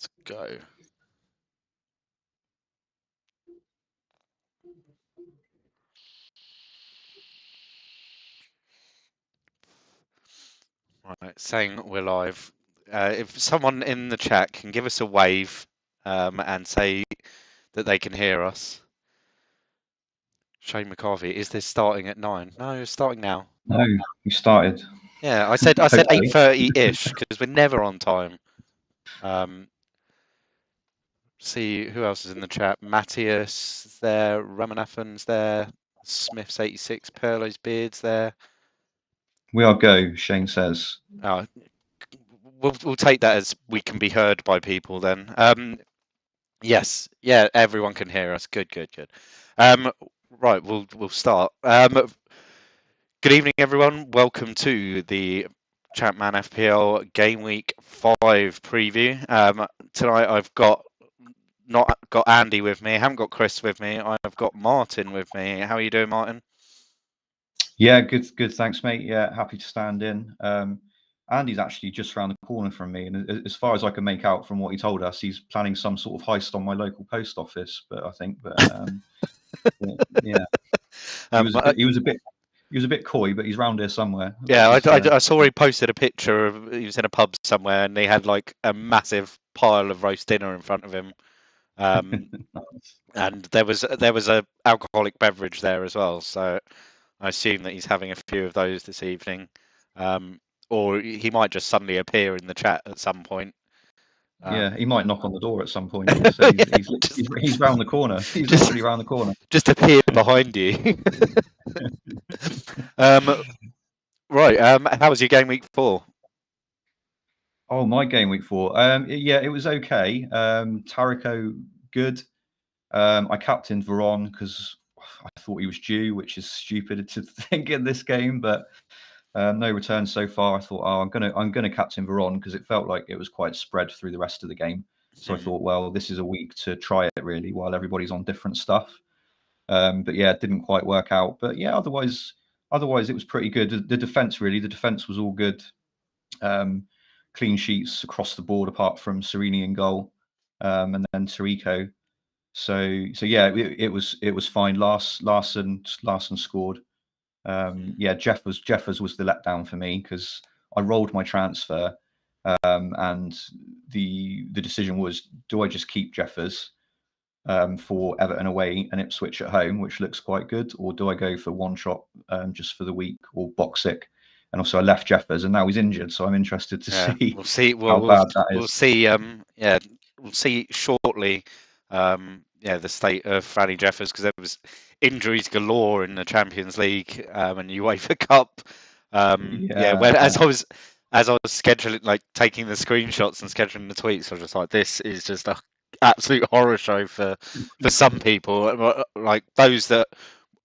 Let's go. Right, saying we're live. If someone in the chat can give us a wave and say that they can hear us. Shane McCarthy, is this starting at 9? No, it's starting now. No, we started. Yeah, I said 8:30-ish because we're never on time. See who else is in the chat. Matthias is there, Ramanathan's there, Smith's 86, Perlo's Beard's there. We are go, Shane says. We'll take that as we can be heard by people then. Yes, yeah, everyone can hear us. Good. Right, we'll start. Good evening, everyone. Welcome to the ChampMan FPL Gameweek 5 preview. Tonight I've not got Andy with me. I haven't got Chris with me. I've got Martin with me. How are you doing, Martin? Yeah, good. Thanks, mate. Yeah, happy to stand in. Andy's actually just around the corner from me, and as far as I can make out from what he told us, he's planning some sort of heist on my local post office. But yeah, he was a bit coy, but he's round here somewhere. Yeah, I saw he posted a picture of he was in a pub somewhere, and he had like a massive pile of roast dinner in front of him. And there was a alcoholic beverage there as well, so I assume that he's having a few of those this evening, or he might just suddenly appear in the chat at some point. Yeah, he might knock on the door at some point. So he's round the corner. He's literally round the corner. Just appear behind you. Right. How was your game week 4? Oh, my game week 4. Yeah, it was okay. Tariko, good. I captained Veron because I thought he was due, which is stupid to think in this game, but no returns so far. I thought, I'm gonna captain Veron because it felt like it was quite spread through the rest of the game. So I thought, well, this is a week to try it really while everybody's on different stuff. But yeah, it didn't quite work out. But yeah, otherwise it was pretty good. The defense was all good. Clean sheets across the board apart from Serini in goal, and then Tariko. So yeah, it was fine. Larson scored. Yeah, Jeffers was the letdown for me because I rolled my transfer, and the decision was, do I just keep Jeffers for Everton away and Ipswich at home, which looks quite good, or do I go for one shot just for the week or box sick? And also I left Jeffers, and now he's injured, so I'm interested to see. We'll see. How bad that is. We'll see. Yeah, we'll see shortly. Yeah, the state of Franny Jeffers, because there was injuries galore in the Champions League and UEFA Cup. As I was scheduling, like taking the screenshots and scheduling the tweets, I was just like, this is just a absolute horror show for some people. Like those that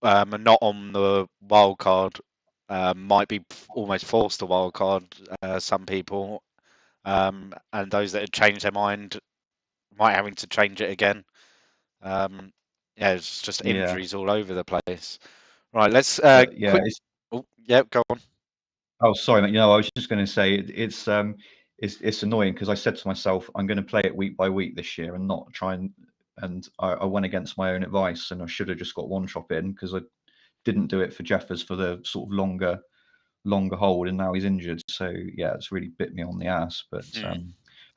are not on the wild card. Might be almost forced to wild card, some people, and those that had changed their mind might having to change it again. Yeah, it's just injuries all over the place. Right, let's. Go on. Oh, sorry, mate. I was just going to say it's annoying because I said to myself, I'm going to play it week by week this year and not try and I went against my own advice, and I should have just got one shot in because I didn't do it for Jeffers for the sort of longer hold, and now he's injured. So yeah, it's really bit me on the ass. But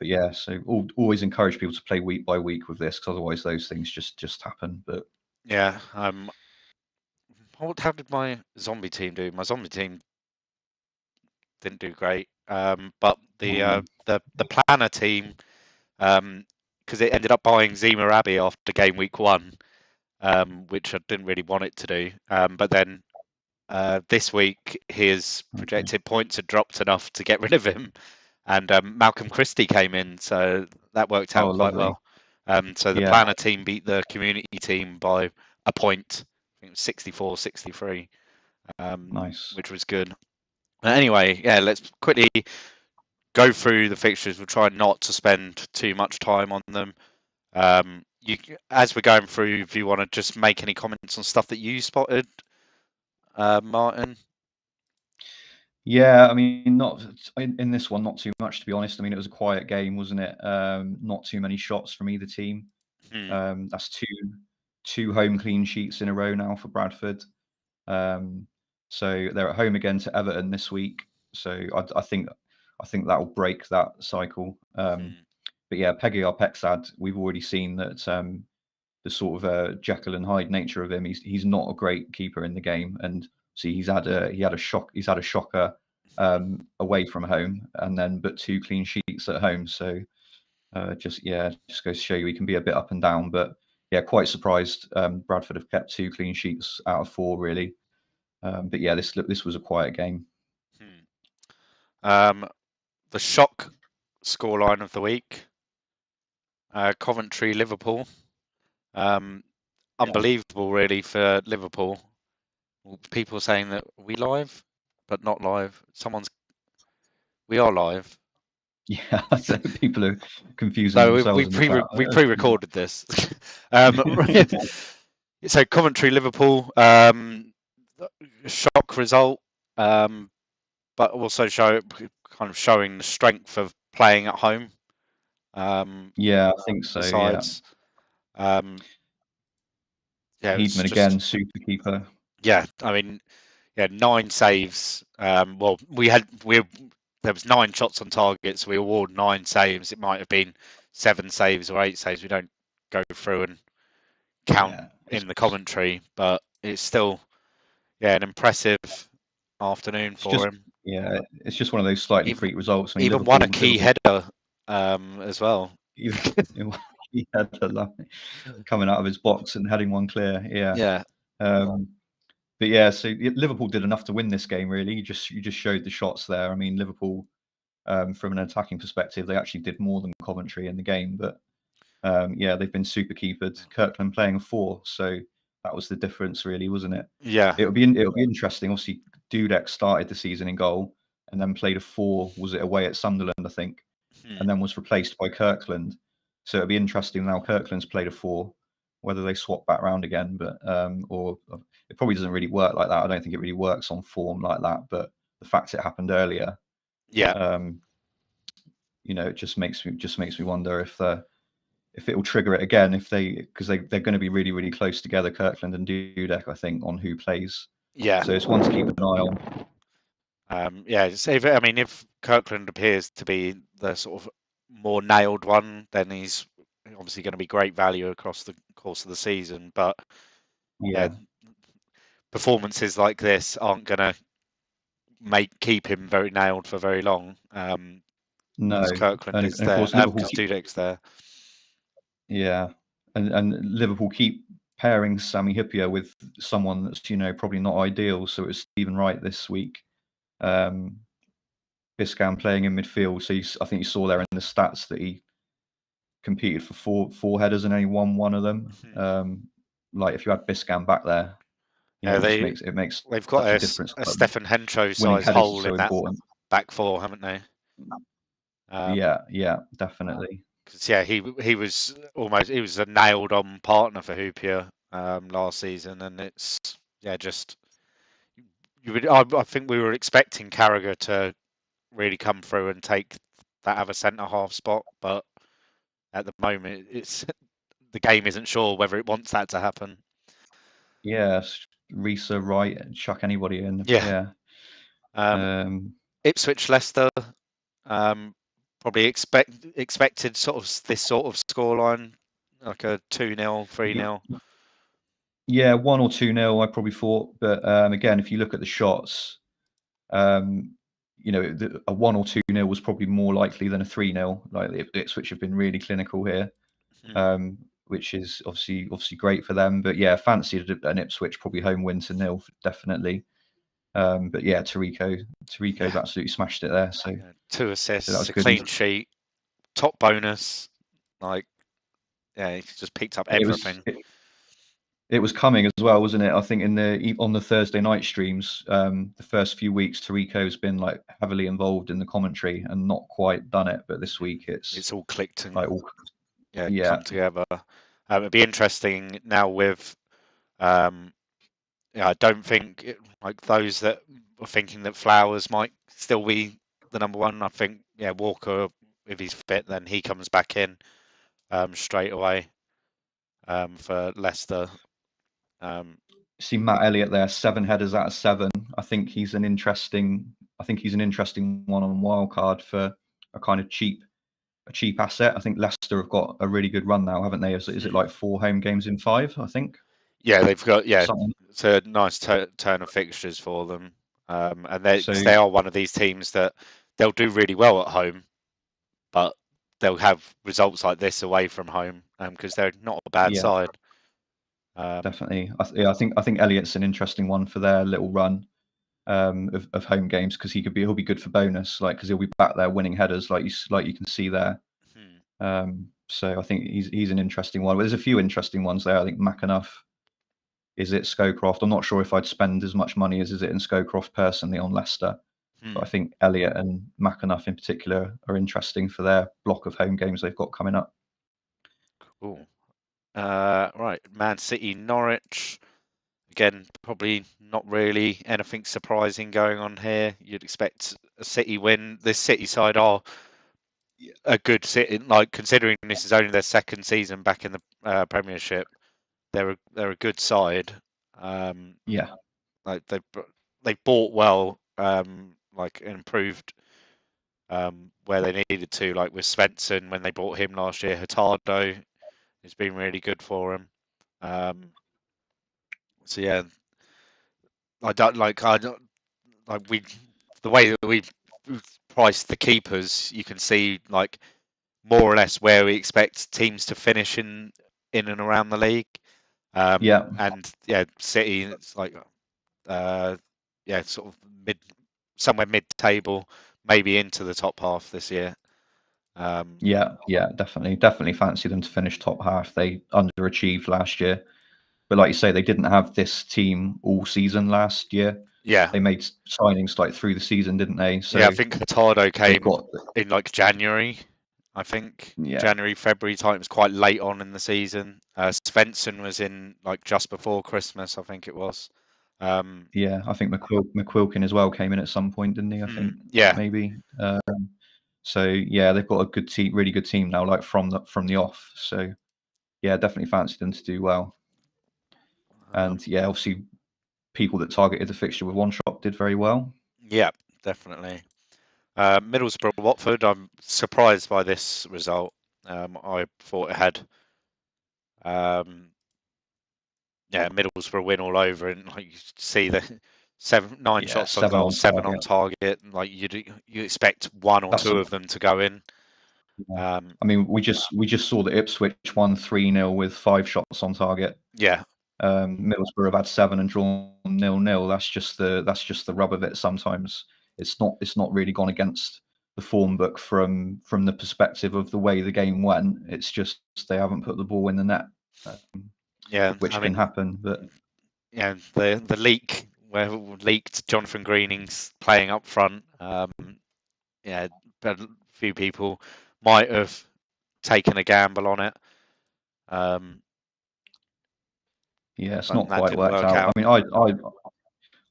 yeah, so always encourage people to play week by week with this because otherwise those things just happen. But yeah, how did my zombie team do? My zombie team didn't do great, but the planner team, because it ended up buying Zima Abbey after game week 1, which I didn't really want it to do, but then. This week, his projected points had dropped enough to get rid of him, and Malcolm Christie came in, so that worked out quite well. So the planner team beat the community team by a point, I think it was 64-63, nice, which was good. Anyway, yeah, let's quickly go through the fixtures. We'll try not to spend too much time on them. As we're going through, if you want to just make any comments on stuff that you spotted. Martin? Yeah, I mean, not in this one, not too much to be honest. I mean, it was a quiet game, wasn't it? Not too many shots from either team. Hmm. That's two home clean sheets in a row now for Bradford. Um, so they're at home again to Everton this week. So I think that will break that cycle. Hmm. But yeah, Peggy Arpexad, we've already seen that the sort of Jekyll and Hyde nature of him. He's not a great keeper in the game, and see he had a shocker away from home, and then but two clean sheets at home. So just goes to show you he can be a bit up and down. But yeah, quite surprised. Bradford have kept two clean sheets out of four really. But yeah, this was a quiet game. Hmm. The shock scoreline of the week: Coventry Liverpool. Um, Yeah, Unbelievable, really, for Liverpool. People saying that we live, but not live. We are live. yeah. So people are confusing No, themselves in the chat. we pre-recorded this. um, so Coventry Liverpool, shock result, but also kind of showing the strength of playing at home. Yeah, I think The so. Yeah, sides. Um, yeah, it was Heedman just again, super keeper. yeah. I mean, yeah, 9 saves. Well, there was 9 shots on target, so we award 9 saves. It might have been 7 saves or 8 saves. We don't go through and count Yeah, in the commentary, but it's still an impressive afternoon it's for just him. yeah, it's just one of those slightly Even freak results. I mean, even won a Liverpool, key Liverpool, header as well. he had the line coming out of his box and heading one clear. Yeah, Yeah, um, but yeah, so Liverpool did enough to win this game. Really, you just showed the shots there. I mean, Liverpool, from an attacking perspective, they actually did more than Coventry in the game. But yeah, they've been super keepered. Kirkland playing a four, so that was the difference, really, wasn't it? yeah, It'll be interesting. Obviously, Dudek started the season in goal and then played a four. Was it away at Sunderland, I think, hmm, and then was replaced by Kirkland. So it'll be interesting now. Kirkland's played a four, whether they swap back round again, but or it probably doesn't really work like that. I don't think it really works on form like that. But the fact it happened earlier, yeah, um, it just makes me wonder if it will trigger it again, if they're going to be really, really close together, Kirkland and Dudek, I think, on who plays. yeah. So it's one to keep an eye on. Yeah, I mean, if Kirkland appears to be the sort of more nailed one, then he's obviously going to be great value across the course of the season. But yeah, Yeah, performances like this aren't going to keep him very nailed for very long. no, Because Kirkland and is of there, course Liverpool. because Dudek's there. Yeah, and Liverpool keep pairing Sami Hyypiä with someone that's probably not ideal. So it was Stephen Wright this week. Um, Biscan playing in midfield. So I think you saw there in the stats that he competed for four headers and only won one of them. Hmm. Like if you had Biscan back there, Yeah, it makes they've got such a difference. a But Stefan Hencho winning size headers is hole so in that important. back four, haven't they? Yeah, definitely. Because he was a nailed on partner for Hyypiä last season, and it's just I think we were expecting Carragher to really come through and take that other centre half spot, but at the moment it's the game isn't sure whether it wants that to happen. Yeah, Risa, Wright, chuck anybody in. Yeah. Yeah. Um, Um, Ipswich Leicester, probably expected sort of this sort of scoreline, like a 2-0, 3-0. yeah, 1 or 2-0, I probably thought. But again, if you look at the shots, um, a 1 or 2-0 was probably more likely than a 3-0. Like Ipswich have been really clinical here, Hmm. which is obviously great for them. But yeah, fancied an Ipswich probably home win to nil definitely. But yeah, Tariko's Yeah, absolutely smashed it there. So yeah, 2 that assists, was a good. clean sheet, top bonus. Like, yeah, he just picked up It was everything. it was coming as well, wasn't it? I think on the Thursday night streams, the first few weeks, Tariko's been like heavily involved in the commentary and not quite done it. But this week, it's It's all clicked and like all come yeah, together. It'd be interesting now with um, yeah, I don't think like those that were thinking that Flowers might still be the number one. I think Walker, if he's fit, then he comes back in straight away for Leicester. See Matt Elliott there, 7 headers out of 7. I think he's an interesting. I think he's an interesting one on wildcard for a kind of cheap asset. I think Leicester have got a really good run now, haven't they? Is it like 4 home games in 5? I think. Yeah, they've got Something. it's a nice turn of fixtures for them, and So they are one of these teams that they'll do really well at home, but they'll have results like this away from home because they're not a bad yeah, side. definitely. I think Elliott's an interesting one for their little run of home games because he'll be good for bonus, like because he'll be back there winning headers, like you can see there. So I think he's an interesting one. But there's a few interesting ones there. I think McAnuff. Is it Scowcroft? I'm not sure if I'd spend as much money as is it in Scowcroft personally on Leicester. But I think Elliott and McAnuff in particular are interesting for their block of home games they've got coming up. Cool. Right, Man City, Norwich. Again, probably not really anything surprising going on here. You'd expect a City win. This City side are a good City, like considering this is only their second season back in the Premiership. They're a good side. Yeah, Like they bought well, like improved where they needed to, like with Svensson when they bought him last year. Hurtado has been really good for him. So yeah, I don't like we the way that we priced the keepers. You can see like more or less where we expect teams to finish in and around the league. yeah, And City, it's like sort of somewhere mid-table, maybe into the top half this year. yeah. Definitely fancy them to finish top half. They underachieved last year, but like you say, they didn't have this team all season last year. Yeah, They made signings like through the season, didn't they? yeah. I So think Hurtado they've came got in like January. I think yeah, January, February time. It was quite late on in the season. Svensson was in like just before Christmas, I think it was. Um, yeah. I think McQuilkin as well came in at some point, didn't he? I think yeah, maybe. So yeah, they've got a good team, really good team now, like from the off. So yeah, definitely fancy them to do well. And yeah, obviously people that targeted the fixture with one shot did very well. yeah, definitely. Middlesbrough, Watford. I'm surprised by this result. I thought it had, Middlesbrough win all over, and like you see the nine Yeah, shots on 7 goal, on 7 on target. target. And, like you expect one or That's two a, of them to go in. yeah. I mean, we just saw that Ipswich won 3-0 with 5 shots on target. Yeah, Middlesbrough have had 7 and drawn 0-0. That's just the rub of it. Sometimes it's not really gone against the form book from the perspective of the way the game went. It's just they haven't put the ball in the net, yeah. I which can mean, happen. But yeah, the leak where leaked Jonathan Greening's playing up front. Yeah, but a few people might have taken a gamble on it. yeah, it's But not that quite didn't worked work out. I out. mean,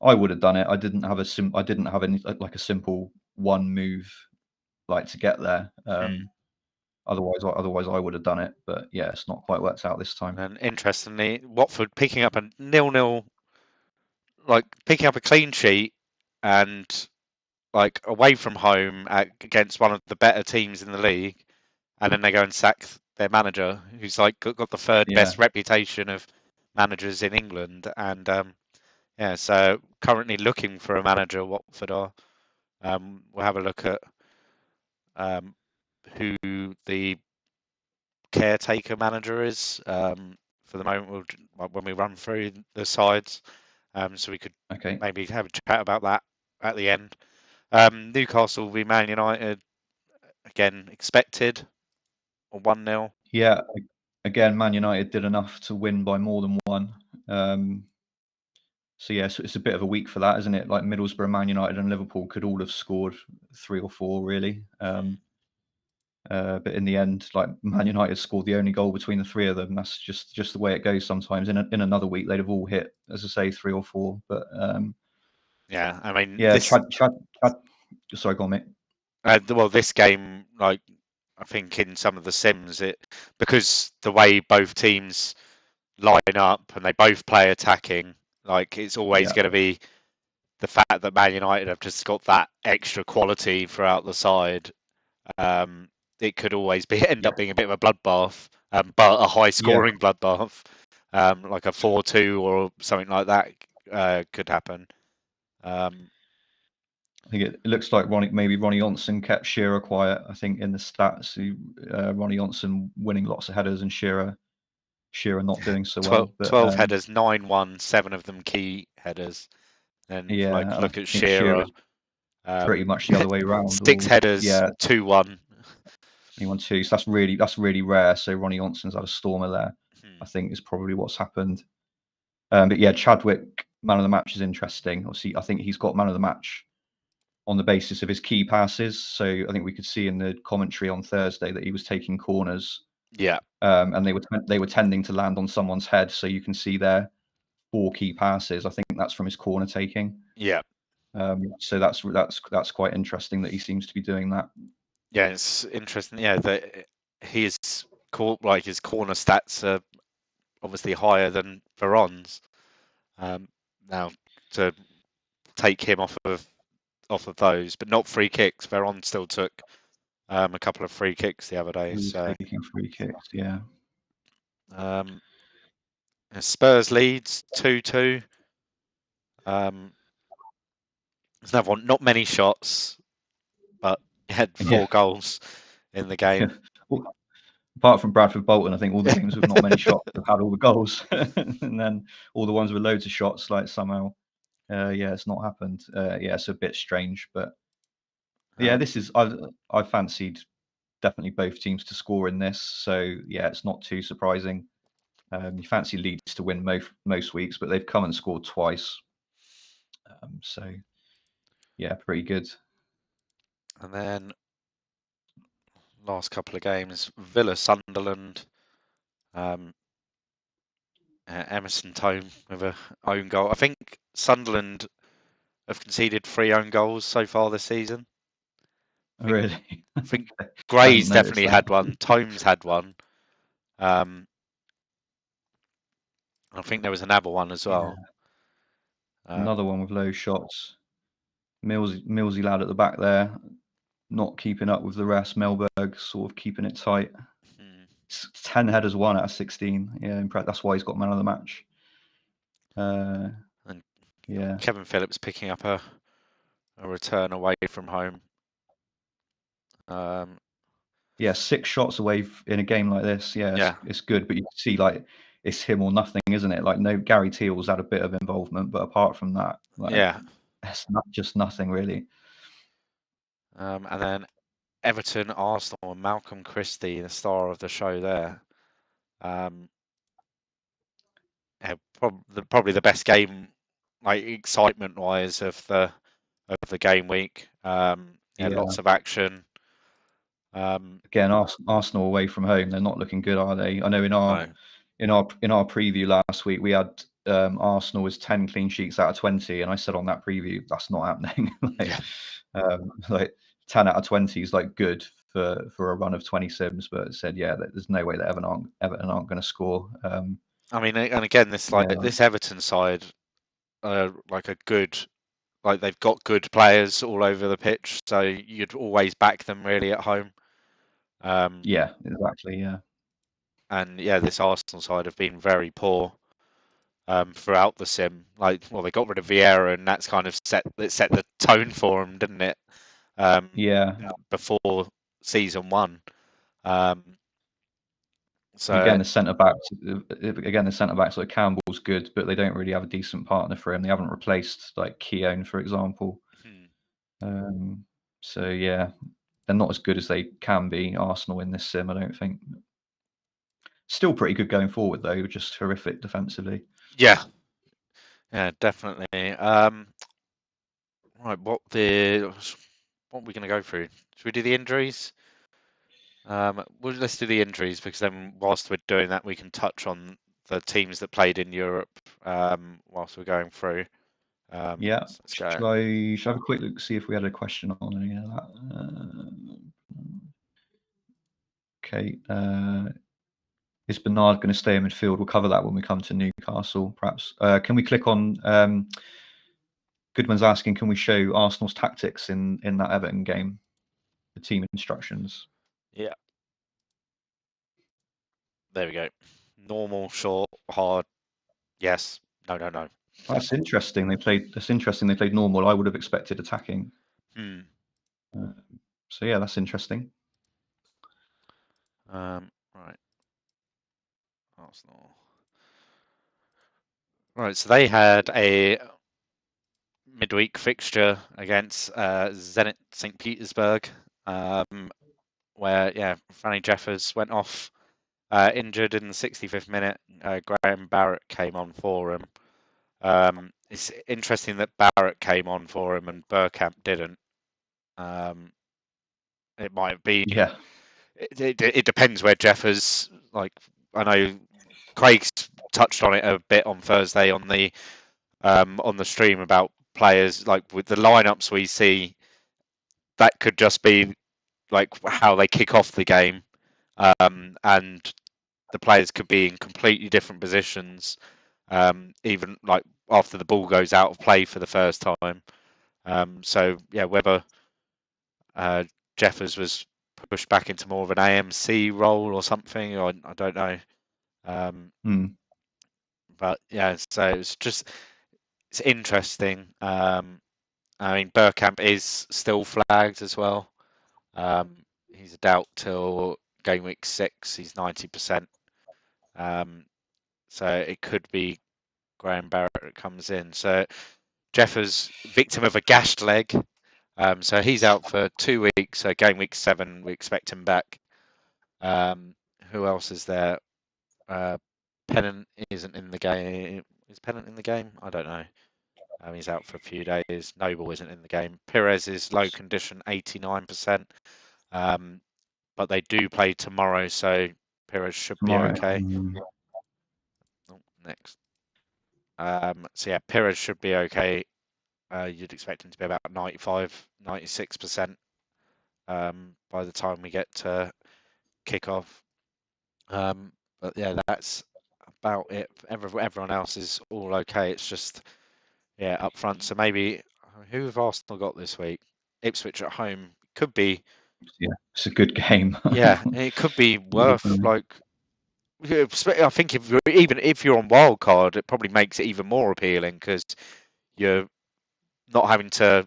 I would have done it. I didn't have any like a simple one move like to get there. Otherwise I would have done it. But yeah, it's not quite worked out this time. And interestingly, Watford picking up a 0-0, like picking up a clean sheet and like away from home against one of the better teams in the league, and then they go and sack their manager, who's like got the third Yeah, best reputation of managers in England. And so currently looking for a manager, Watford are. We'll have a look at who the caretaker manager is for the moment. When we run through the sides, so we could okay. maybe have a chat about that at the end. Newcastle v Man United, again expected, or 1-0. Yeah, again, Man United did enough to win by more than one. So yeah, it's a bit of a week for that, isn't it? Like Middlesbrough, Man United, and Liverpool could all have scored 3 or 4, really. But in the end, like Man United scored the only goal between the three of them. That's just the way it goes sometimes. In another week, they'd have all hit, as I say, 3 or 4. But yeah, I mean, yeah, this sorry, go on, mate. well, this game, like I think in some of the sims, because the way both teams line up and they both play attacking, like it's always Yeah, going to be the fact that Man United have just got that extra quality throughout the side. It could always end yeah, up being a bit of a bloodbath, but a high yeah. scoring bloodbath, like a 4-2 or something like that could happen. I think it looks like maybe Ronnie Johnson kept Shearer quiet. I think in the stats, Ronnie Johnson winning lots of headers and Shearer not doing so 12, well. But 12 headers, 9-1, 7 of them key headers. Then yeah, like and I look at think Shearer, Shearer's pretty much the other way around. 6 Or headers, yeah, 2-1. anyone too. So that's really rare. So Ronnie Johnson's had a stormer there. I Hmm. think is probably what's happened. But yeah, Chadwick, man of the match is interesting. Obviously, I think he's got man of the match on the basis of his key passes. So I think we could see in the commentary on Thursday that he was taking corners, Yeah, and they were tending to land on someone's head. So you can see there 4 key passes. I think that's from his corner taking. yeah, So that's quite interesting that he seems to be doing that. yeah. It's interesting. Yeah, that his like his corner stats are obviously higher than Veron's. Now to take him off of those, but not free kicks. Veron still took a couple of free kicks the other day. He was So taking free kicks. Yeah, um, Spurs leads 2-2. There's another one. Not many shots, but he had yeah. 4 goals in the game. Well, apart from Bradford Bolton, I think all the games with not many shots have had all the goals, and then all the ones with loads of shots, like somehow, yeah, it's not happened. Yeah, it's a bit strange, but yeah, Um, this is I fancied definitely both teams to score in this, so yeah, it's not too surprising. You fancy Leeds to win most weeks, but they've come and scored twice, so yeah, pretty good. and then last couple of games, Villa, Sunderland, um, Emerson Tome with a own goal. I think Sunderland have conceded 3 own goals so far this season. Really, I think I hadn't Gray's noticed definitely that. had one. Tome's had one. Um, I think there was another one as Yeah, well. another one with low shots. Millsy lad at the back there, not keeping up with the rest. Melberg sort of keeping it tight. Hmm. 10 headers, 1 out of 16. Yeah, that's why he's got man of the match. And Yeah, Kevin Phillips picking up a return away from home. Um, yeah, 6 shots away in a game like this. Yeah, yeah, it's good, but you can see like it's him or nothing, isn't it? Like no, Gary Teal's had a bit of involvement, but apart from that, like yeah. it's not just nothing really. And then Everton, Arsenal, and Malcolm Christie, the star of the show there. Um, yeah, probably the best game, like excitement wise, of the game week. Yeah, Yeah, lots of action. Um, again, Arsenal away from home, they're not looking good, are they? I know no, in our preview last week we had Arsenal was 10 clean sheets out of 20, and I said on that preview that's not happening. yeah, Like 10 out of 20 is like good for a run of 20 sims, but it said yeah, there's no way that Everton aren't going to score. I mean, and again, Yeah, this Everton side, like a good, like they've got good players all over the pitch, so you'd always back them really at home. Um, yeah, exactly, yeah, and yeah, this Arsenal side have been very poor throughout the sim. Like, well, they got rid of Vieira, and that's kind of set the tone for them, didn't it? yeah. Before season 1. Um, And so again, the centre backs like Campbell's good, but they don't really have a decent partner for him. They haven't replaced like Keown, for example. hmm, Um, so yeah, they're not as good as they can be. Arsenal in this sim, I don't think. Still pretty good going forward though, just horrific defensively. yeah, yeah, definitely. Right, what are we going to go through? Should we do the injuries? Let's do the injuries because then, whilst we're doing that, we can touch on the teams that played in Europe whilst we're going through. Yeah. So let's go. Should I have a quick look, see if we had a question on any of that? Okay. Is Bernard going to stay in midfield? We'll cover that when we come to Newcastle, perhaps. Can we click on Goodman's asking, can we show Arsenal's tactics in that Everton game? The team instructions. Yeah. There we go. Normal, short, hard. Yes. No, no, no. That's interesting. That's interesting. They played normal. I would have expected attacking. So yeah, that's interesting. Right. Arsenal. Right. So they had a midweek fixture against Zenit St. Petersburg, where Franny Jeffers went off injured in the 65th minute. Graham Barrett came on for him. It's interesting that Barrett came on for him and Bergkamp didn't. It might be. Yeah. It depends where Jeffers. Like, I know Craig's touched on it a bit on Thursday on the stream about players, like with the lineups we see. That could just be like how they kick off the game, and the players could be in completely different positions, even like after the ball goes out of play for the first time. So yeah, whether Jeffers was pushed back into more of an AMC role or something, or I don't know. But yeah, so it's interesting. I mean, Bergkamp is still flagged as well. He's a doubt till game week 6. He's 90%. So it could be Graham Barrett comes in. So Jeffers, victim of a gashed leg. So he's out for 2 weeks. So game week 7, we expect him back. Who else is there? Pennant isn't in the game. Is Pennant in the game? I don't know. He's out for a few days. Noble isn't in the game. Pires is low condition, 89%. But they do play tomorrow, so Pires should be okay. Oh, next. So yeah, Pires should be okay. You'd expect him to be about 95, 96% by the time we get to kickoff. But yeah, that's about it. Everyone else is all okay. It's just up front. So maybe who have Arsenal got this week? Ipswich at home could be. Yeah, it's a good game. Yeah, it could be worth like. I think if you're on wildcard, it probably makes it even more appealing because you're not having to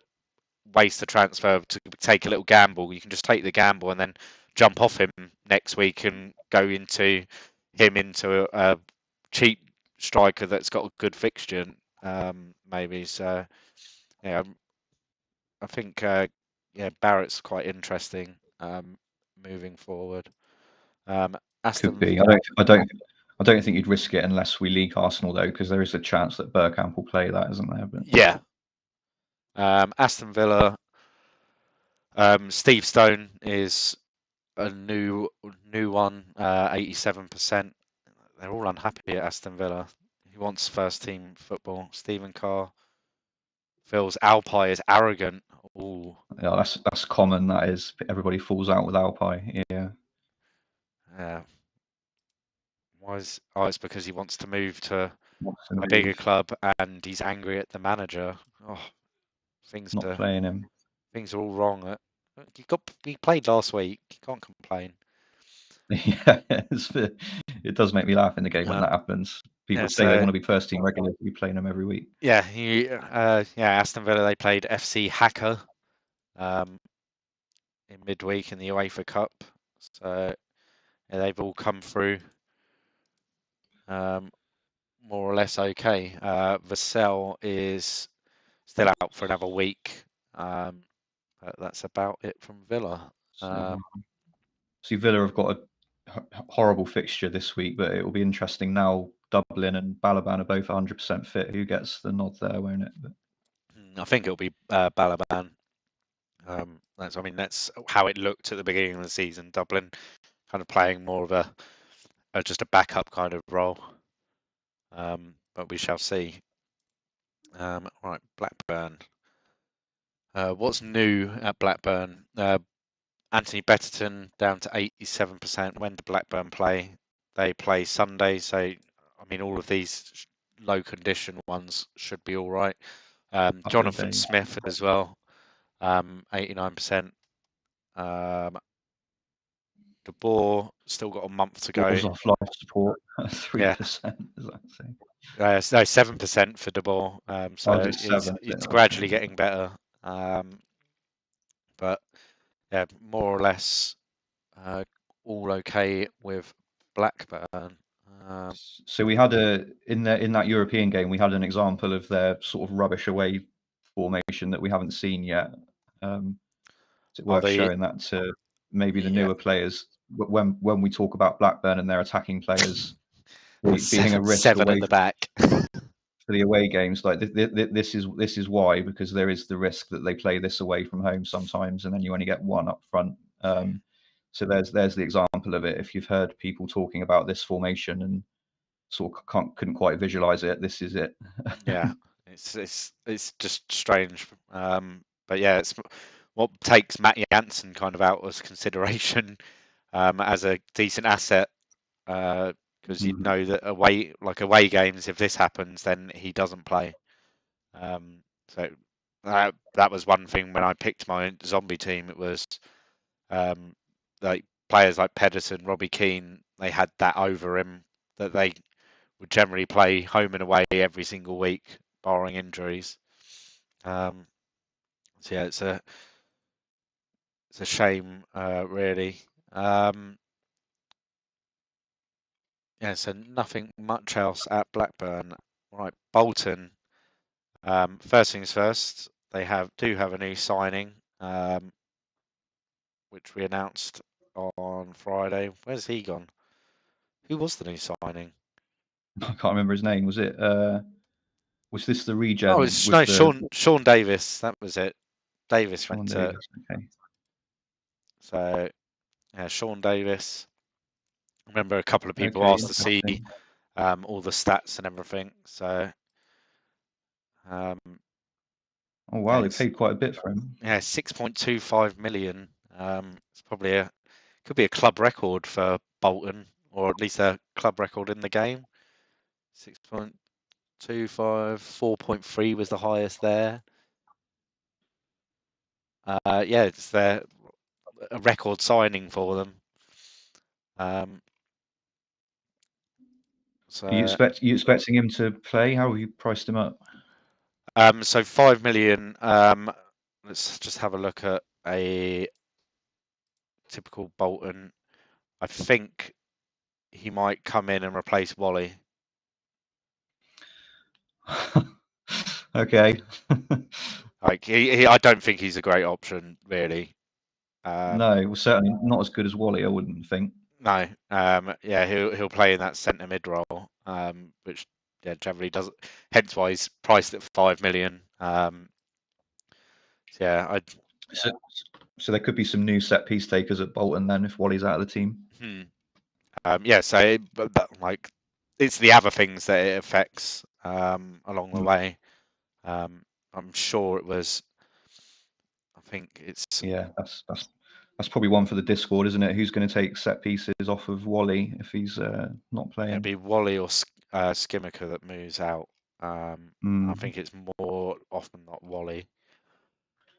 waste the transfer to take a little gamble. You can just take the gamble and then jump off him next week and go into a cheap striker that's got a good fixture, maybe. So yeah, I think Barrett's quite interesting moving forward. Could be. I don't think you'd risk it unless we leak Arsenal though, because there is a chance that Bergkamp will play that, isn't there? But yeah. Aston Villa. Steve Stone is a new one, 87%. They're all unhappy at Aston Villa. He wants first team football. Stephen Carr feels Alpay is arrogant. Ooh. Yeah, that's common. That is, everybody falls out with Alpay. Yeah. Yeah. It's because he wants to move to a bigger club and he's angry at the manager. Oh, things not playing him. Things are all wrong. He played last week. You can't complain. Yeah, it does make me laugh in the game when that happens. People say they want to be first team regulars, you're playing them every week. Yeah, Aston Villa, they played FC Hacker in midweek in the UEFA Cup. So they've all come through more or less okay. Vassell is still out for another week. But that's about it from Villa. See, Villa have got a horrible fixture this week, but it will be interesting now. Dublin and Balaban are both 100% fit. Who gets the nod there, won't it? But I think it'll be Balaban. That's how it looked at the beginning of the season. Dublin kind of playing more of just a backup kind of role. But we shall see. Right, Blackburn. What's new at Blackburn? Anthony Betterton down to 87%. When do Blackburn play? They play Sunday, so I mean all of these low condition ones should be all right. Couple of Jonathan days. Smith as well, 89%. De Boer still got a month to go. Balls off life support, Yeah, 3%. Does that say? no, 7% for De Boer. So Just it's 7. it's Okay. gradually getting better. But yeah, more or less all okay with Blackburn. So we had in that European game, we had an example of their sort of rubbish away formation that we haven't seen yet. Is it worth showing that to maybe the Yeah, newer players when we talk about Blackburn and their attacking players being a risk seven at away the back. for the away games? Like this is why, because there is the risk that they play this away from home sometimes, and then you only get one up front. So there's the example of it. If you've heard people talking about this formation and sort of couldn't quite visualize it, this is it. Yeah, it's just strange. But yeah, it's what takes Matt Jansen kind of out as consideration as a decent asset because you'd know that away games, if this happens, then he doesn't play. So that was one thing when I picked my zombie team. It was like players like Pedersen, Robbie Keane. They had that over him that they would generally play home and away every single week, barring injuries. So yeah, it's a shame, really. Yeah, so nothing much else at Blackburn. Right, Bolton. First things first, they do have a new signing, which we announced on Friday. Where's he gone? Who was the new signing? I can't remember his name. Was this the Oh, regen it's with no the Sean Davis. That was it. Davis Sean went to Davis? Okay. so yeah, Sean Davis. I remember a couple of people Okay, asked to see interesting. all the stats and everything. So um, Oh wow, they paid quite a bit for him. yeah, 6.25 million. It's probably could be a club record for Bolton, or at least a club record in the game. 6.25, 4.3 was the highest there. Yeah, it's a record signing for them. So Are you expecting him to play? How have you priced him up? so 5 million. Let's just have a look at a typical Bolton. I think he might come in and replace Wally. Okay. Like I don't think he's a great option, really. No, well, certainly not as good as Wally, I wouldn't think. No, yeah, he'll play in that centre mid role, which yeah generally doesn't. Hence why he's priced at 5 million. Yeah, So there could be some new set piece takers at Bolton then if Wally's out of the team. yeah. So, but like, it's the other things that it affects along the way. I'm sure it was. I think it's Yeah, that's probably one for the Discord, isn't it? Who's going to take set pieces off of Wally if he's not it'd playing? be Wally or Skimmiker that moves out. I think it's more often not Wally.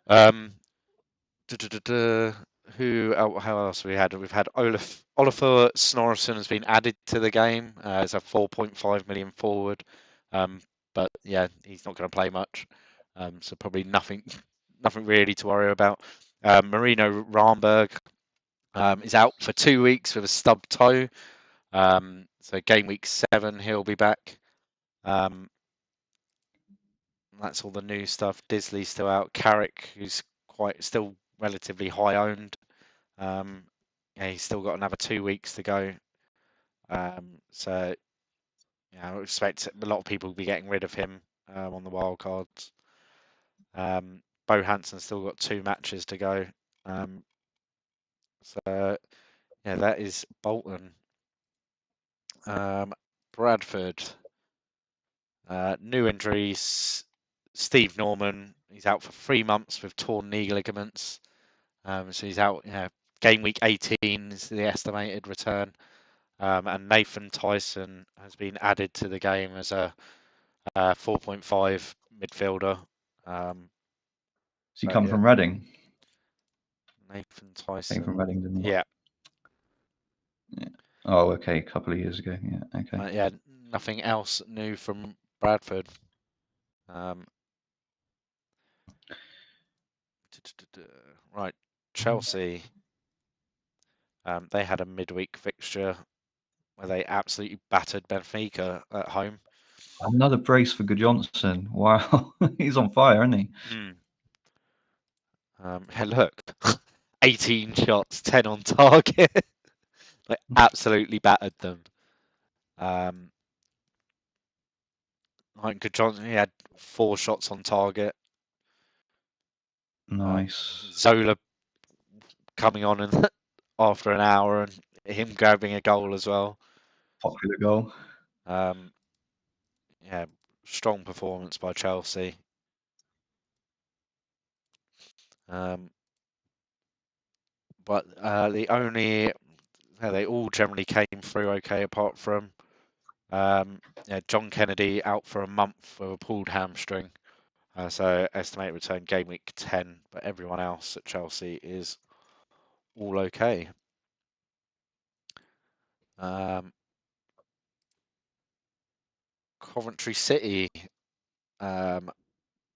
How else have we had? We've had Oliver Snorrison has been added to the game as a 4.5 million forward, but yeah, he's not going to play much, so probably nothing really to worry about. Marino Ramberg is out for 2 weeks with a stubbed toe, so game week 7 he'll be back. That's all the new stuff. Disley's still out. Carrick, who's still relatively high owned. Yeah, he's still got another 2 weeks to go. So yeah, I would expect a lot of people will be getting rid of him on the wild cards. Bo Hanson's still got 2 matches to go. So yeah, that is Bolton. Bradford, new injuries. Steve Norman, he's out for 3 months with torn knee ligaments. So he's out. Game week 18 is the estimated return. And Nathan Tyson has been added to the game as a 4.5 midfielder. Does he come from Reading? Nathan Came Tyson. from Reading, didn't he? Yeah. Oh, okay, a couple of years ago. Yeah, okay. Yeah, nothing else new from Bradford. Right, Chelsea. They had a midweek fixture where they absolutely battered Benfica at home. Another brace for Johnson. Wow, he's on fire, isn't he? Hey, look, 18 shots, 10 on target. They absolutely battered them. Like Johnson, he had 4 shots on target. Nice. Zola coming on and after an hour and him grabbing a goal as well. Popular goal. Yeah, strong performance by Chelsea. But they all generally came through okay, apart from John Kennedy out for a month with a pulled hamstring. So estimated return game week 10, but everyone else at Chelsea is all okay. Coventry City.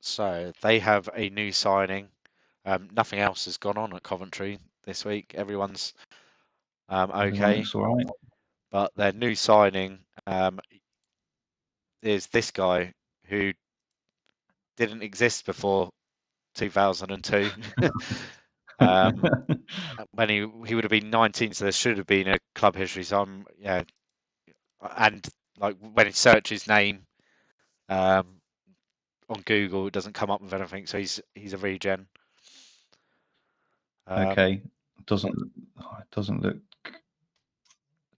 So they have a new signing. Nothing else has gone on at Coventry this week. Everyone's Everyone okay. looks all right. But their new signing is this guy who didn't exist before 2002. When he would have been 19, so there should have been a club history. So and like when it searches name on Google, it doesn't come up with anything. So he's a regen. Okay, doesn't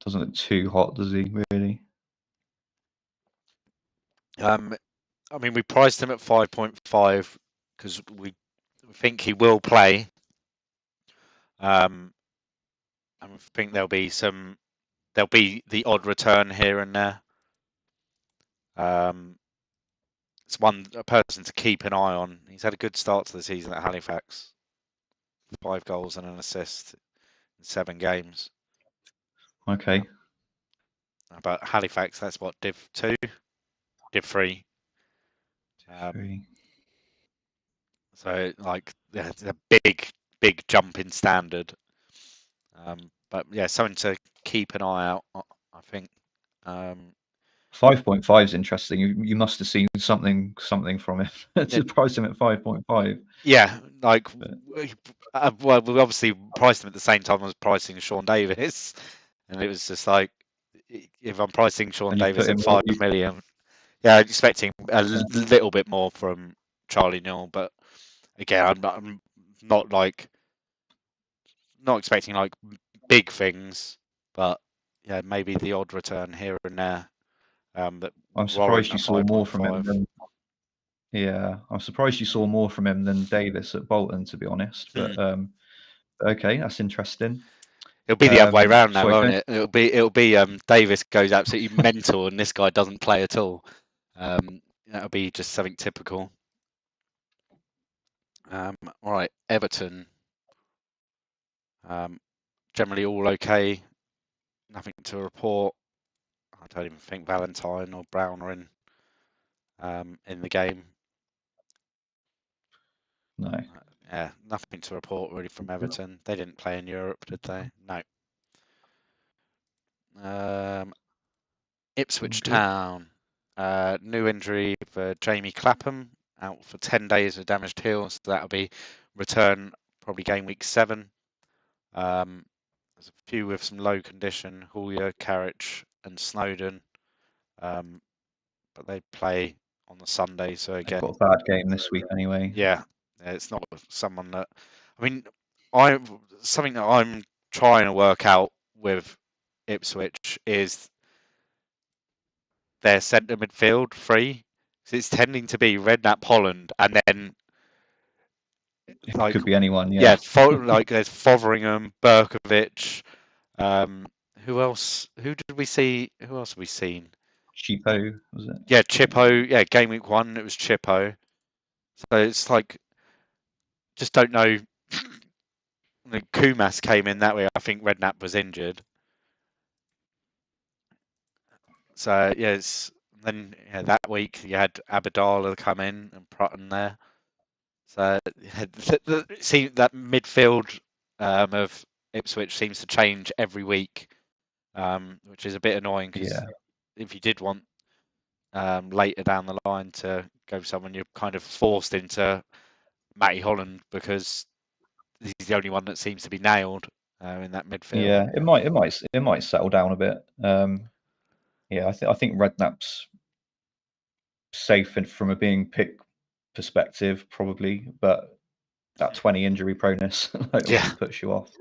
look too hot, does he? Really? I mean, we priced him at 5.5 because we think he will play. I think there'll be the odd return here and there. It's a person to keep an eye on. He's had a good start to the season at Halifax. 5 goals and an assist in 7 games. Okay. But Halifax, that's what, Div 2? Div 3. So, like, it's a big jump in standard. But yeah, something to keep an eye out, I think. 5.5 is interesting. You must have seen something from him to price him at 5.5. Yeah, like, well, we obviously priced him at the same time as pricing Sean Davis, and it was just like, if I'm pricing Sean Davis at 5 million, yeah, I'm expecting a little bit more from Charlie Newell, but again, I'm not expecting like big things, but yeah, maybe the odd return here and there. That I'm surprised you saw more from him than. Yeah, I'm surprised you saw more from him than Davis at Bolton, to be honest. But okay, that's interesting. It'll be the other way around now, won't it? It'll be Davis goes absolutely mental and this guy doesn't play at all. That'll be just something typical. All right, Everton. Generally all okay. Nothing to report. I don't even think Valentine or Brown are in the game. No. Yeah, nothing to report really from Everton. They didn't play in Europe, did they? No. Ipswich Town. New injury for Jamie Clapham, out for 10 days with damaged heel, so that'll be return probably game week 7. There's a few with some low condition, Hullier, Carriage and Snowden, but they play on the Sunday, so again... They've got a bad game this week anyway. Yeah, it's not someone that. I mean, something that I'm trying to work out with Ipswich is their centre midfield free. So it's tending to be Redknapp, Holland, and then It could be anyone. yeah, Yeah. like there's Fotheringham, Berkovic. Who else? Who did we see? Who else have we seen? Cheapo, was it? Yeah, Chippo. Yeah, game week 1, it was Chippo. So it's like, just don't know. Kumas came in that way. I think Redknapp was injured. So yeah, then that week you had Abadala come in and Prutton there. So see that midfield of Ipswich seems to change every week, which is a bit annoying because if you did want later down the line to go for someone, you're kind of forced into Matty Holland because he's the only one that seems to be nailed in that midfield. Yeah, it might settle down a bit. Yeah, I think Redknapp's safe from a being pick perspective, probably, but that 20 injury proneness obviously puts you off.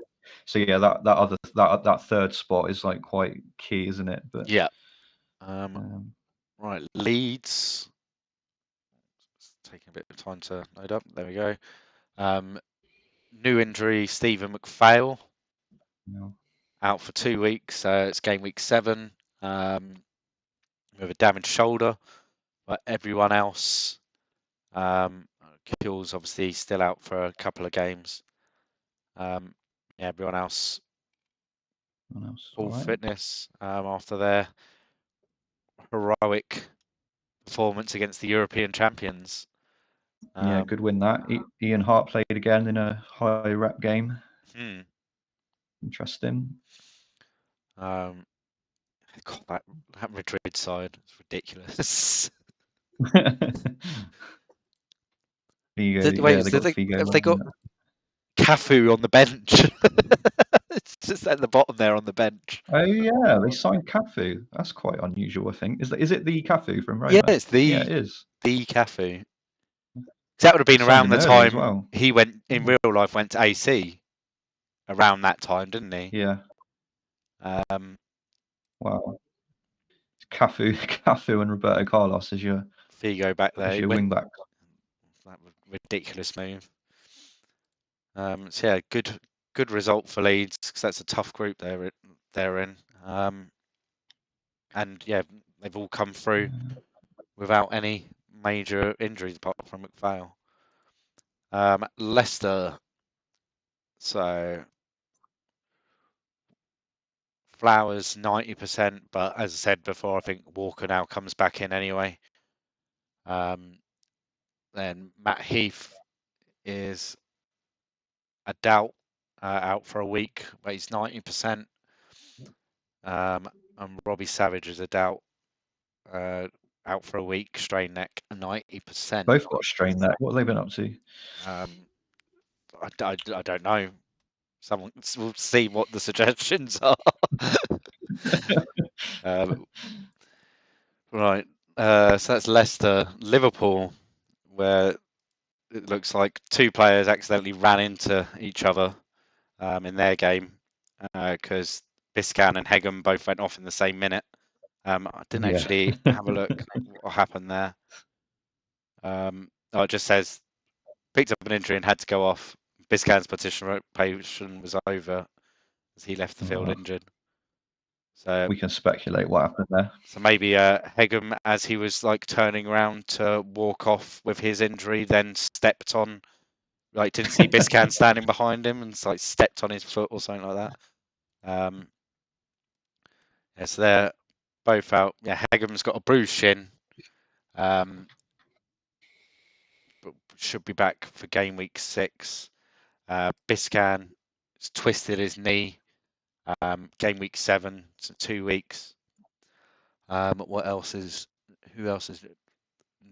So yeah, that third spot is like quite key, isn't it? But yeah. Right, Leeds. It's taking a bit of time to load up. There we go. New injury, Stephen McPhail. No. Out for 2 weeks. It's game week 7 with a damaged shoulder. But everyone else, Kills obviously still out for a couple of games. Yeah, everyone else full fitness after their heroic performance against the European champions. Yeah, good win that. Ian Hart played again in a high rep game. Interesting. God, that Madrid side is ridiculous. They got Cafu on the bench. It's just at the bottom there on the bench. Oh yeah, they signed Cafu. That's quite unusual, I think. Is it the Cafu from Roma? Yeah, it is the Cafu. That would have been around the time he went in real life. Went to AC around that time, didn't he? Yeah. Wow. Cafu and Roberto Carlos as your Figo back there. As your wing back. That was a ridiculous move. So yeah, good result for Leeds because that's a tough group they're in. And yeah, they've all come through without any major injuries apart from McPhail. Leicester. So Flowers 90%, but as I said before, I think Walker now comes back in anyway. Then Matt Heath is a doubt, out for a week, but he's 90%. And Robbie Savage is a doubt, out for a week, strained neck, 90%. Both got strained neck. What have they been up to? I don't know. Someone will see what the suggestions are. Right. So that's Leicester, Liverpool, where it looks like 2 players accidentally ran into each other in their game because Biscan and Hegem both went off in the same minute. I didn't actually have a look what happened there. It just says picked up an injury and had to go off. Biscan's participation was over as he left the field injured. So we can speculate what happened there. So maybe Hegem, as he was like turning around to walk off with his injury, then stepped on, like didn't see Biscan standing behind him and like stepped on his foot or something like that. Yeah, so they're both out. Yeah, Hegem's got a bruised shin. But should be back for game week 6. Biscan has twisted his knee. Game week 7, so 2 weeks. What else is? Who else is?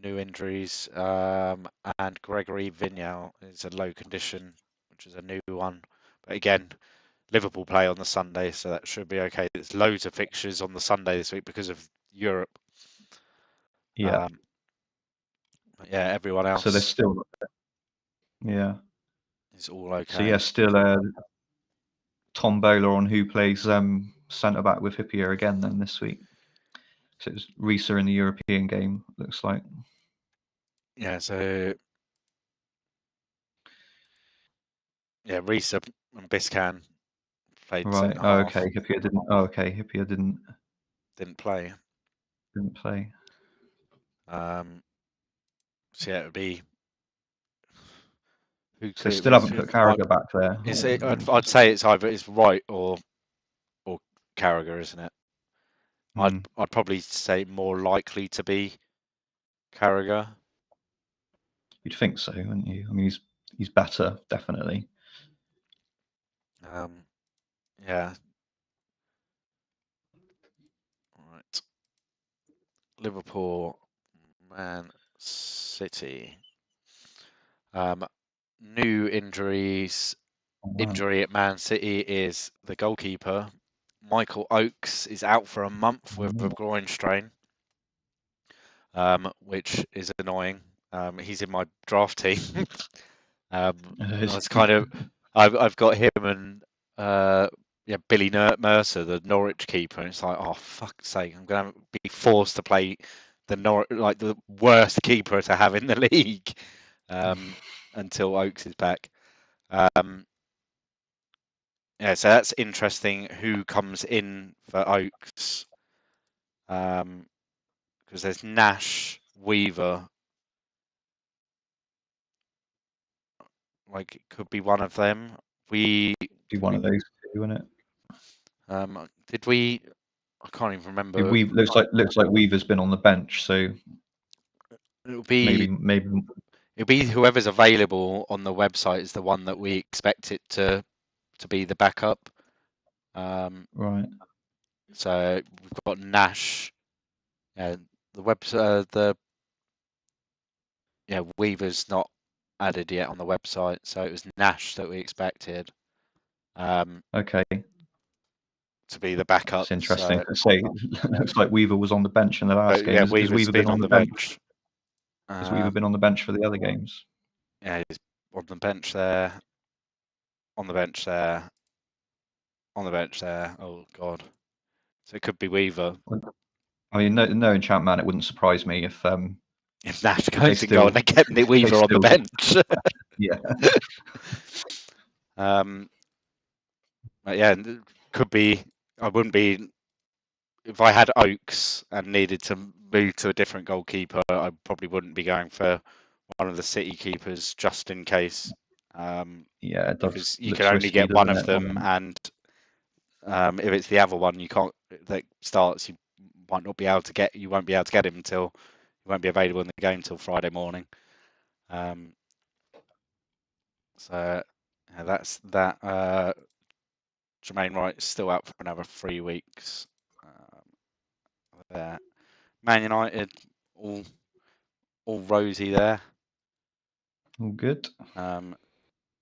New injuries, and Gregory Vignal is a low condition, which is a new one. But again, Liverpool play on the Sunday, so that should be okay. There's loads of fixtures on the Sunday this week because of Europe. Yeah. Yeah, everyone else. So there's still Yeah. is all okay. So yeah, still tombola on who plays centre back with Hippier again then this week. So it's Risa in the European game, looks like. Yeah, so yeah, Risa and Biscan played Right. centre Oh, half, okay. Hippier didn't. Oh, okay. Hippier didn't didn't play. play. So yeah, it would be who So could still haven't put might Carragher back there. is it? I'd say it's either it's Wright or Carragher, isn't it? Hmm. I'd probably say more likely to be Carragher. You'd think so, wouldn't you? I mean, he's better, definitely. Yeah. Right. Liverpool, Man City. New injuries. Oh, wow. Injury at Man City is the goalkeeper. Michael Oakes is out for a month with a groin strain, which is annoying. He's in my draft team. It's kind of I've got him and Billy Mercer, the Norwich keeper, and it's like, oh fuck's sake, I'm gonna be forced to play the worst keeper to have in the league until Oakes is back. Yeah, so that's interesting. Who comes in for Oakes? Because there's Nash, Weaver. Like it could be one of them. Be one of those two, wouldn't Did we? I can't even it? remember. Weave looks like Weaver's been on the bench, so It'll maybe be whoever's available on the website is the one that we expect it to be the backup. Right. So we've got Nash. Weaver's not added yet on the website, so it was Nash that we expected Okay. to be the backup. It's interesting So, to say. Looks like Weaver was on the bench in the last game. Has Weaver's Weaver been been on on the the bench? bench. Has Weaver been on the bench for the other games? Yeah, he's on the bench there, on the bench there, on the bench there. Oh God! So it could be Weaver. I mean, knowing ChampMan, it wouldn't surprise me if If Nash they goes in goal and they kept Nick Weaver on the bench. Yeah. But yeah, it could be. I wouldn't be if I had Oakes and needed to move to a different goalkeeper. I probably wouldn't be going for one of the City keepers just in case. Yeah, it does. Because you can Looks only risky, get one doesn't of it? them, and if it's the other one, you can't. That starts, you might not be able to get. You won't be able to get him until he won't be available in the game till Friday morning. So yeah, that's that. Jermaine Wright is still out for another 3 weeks. There, Man United all rosy there. All good. Paul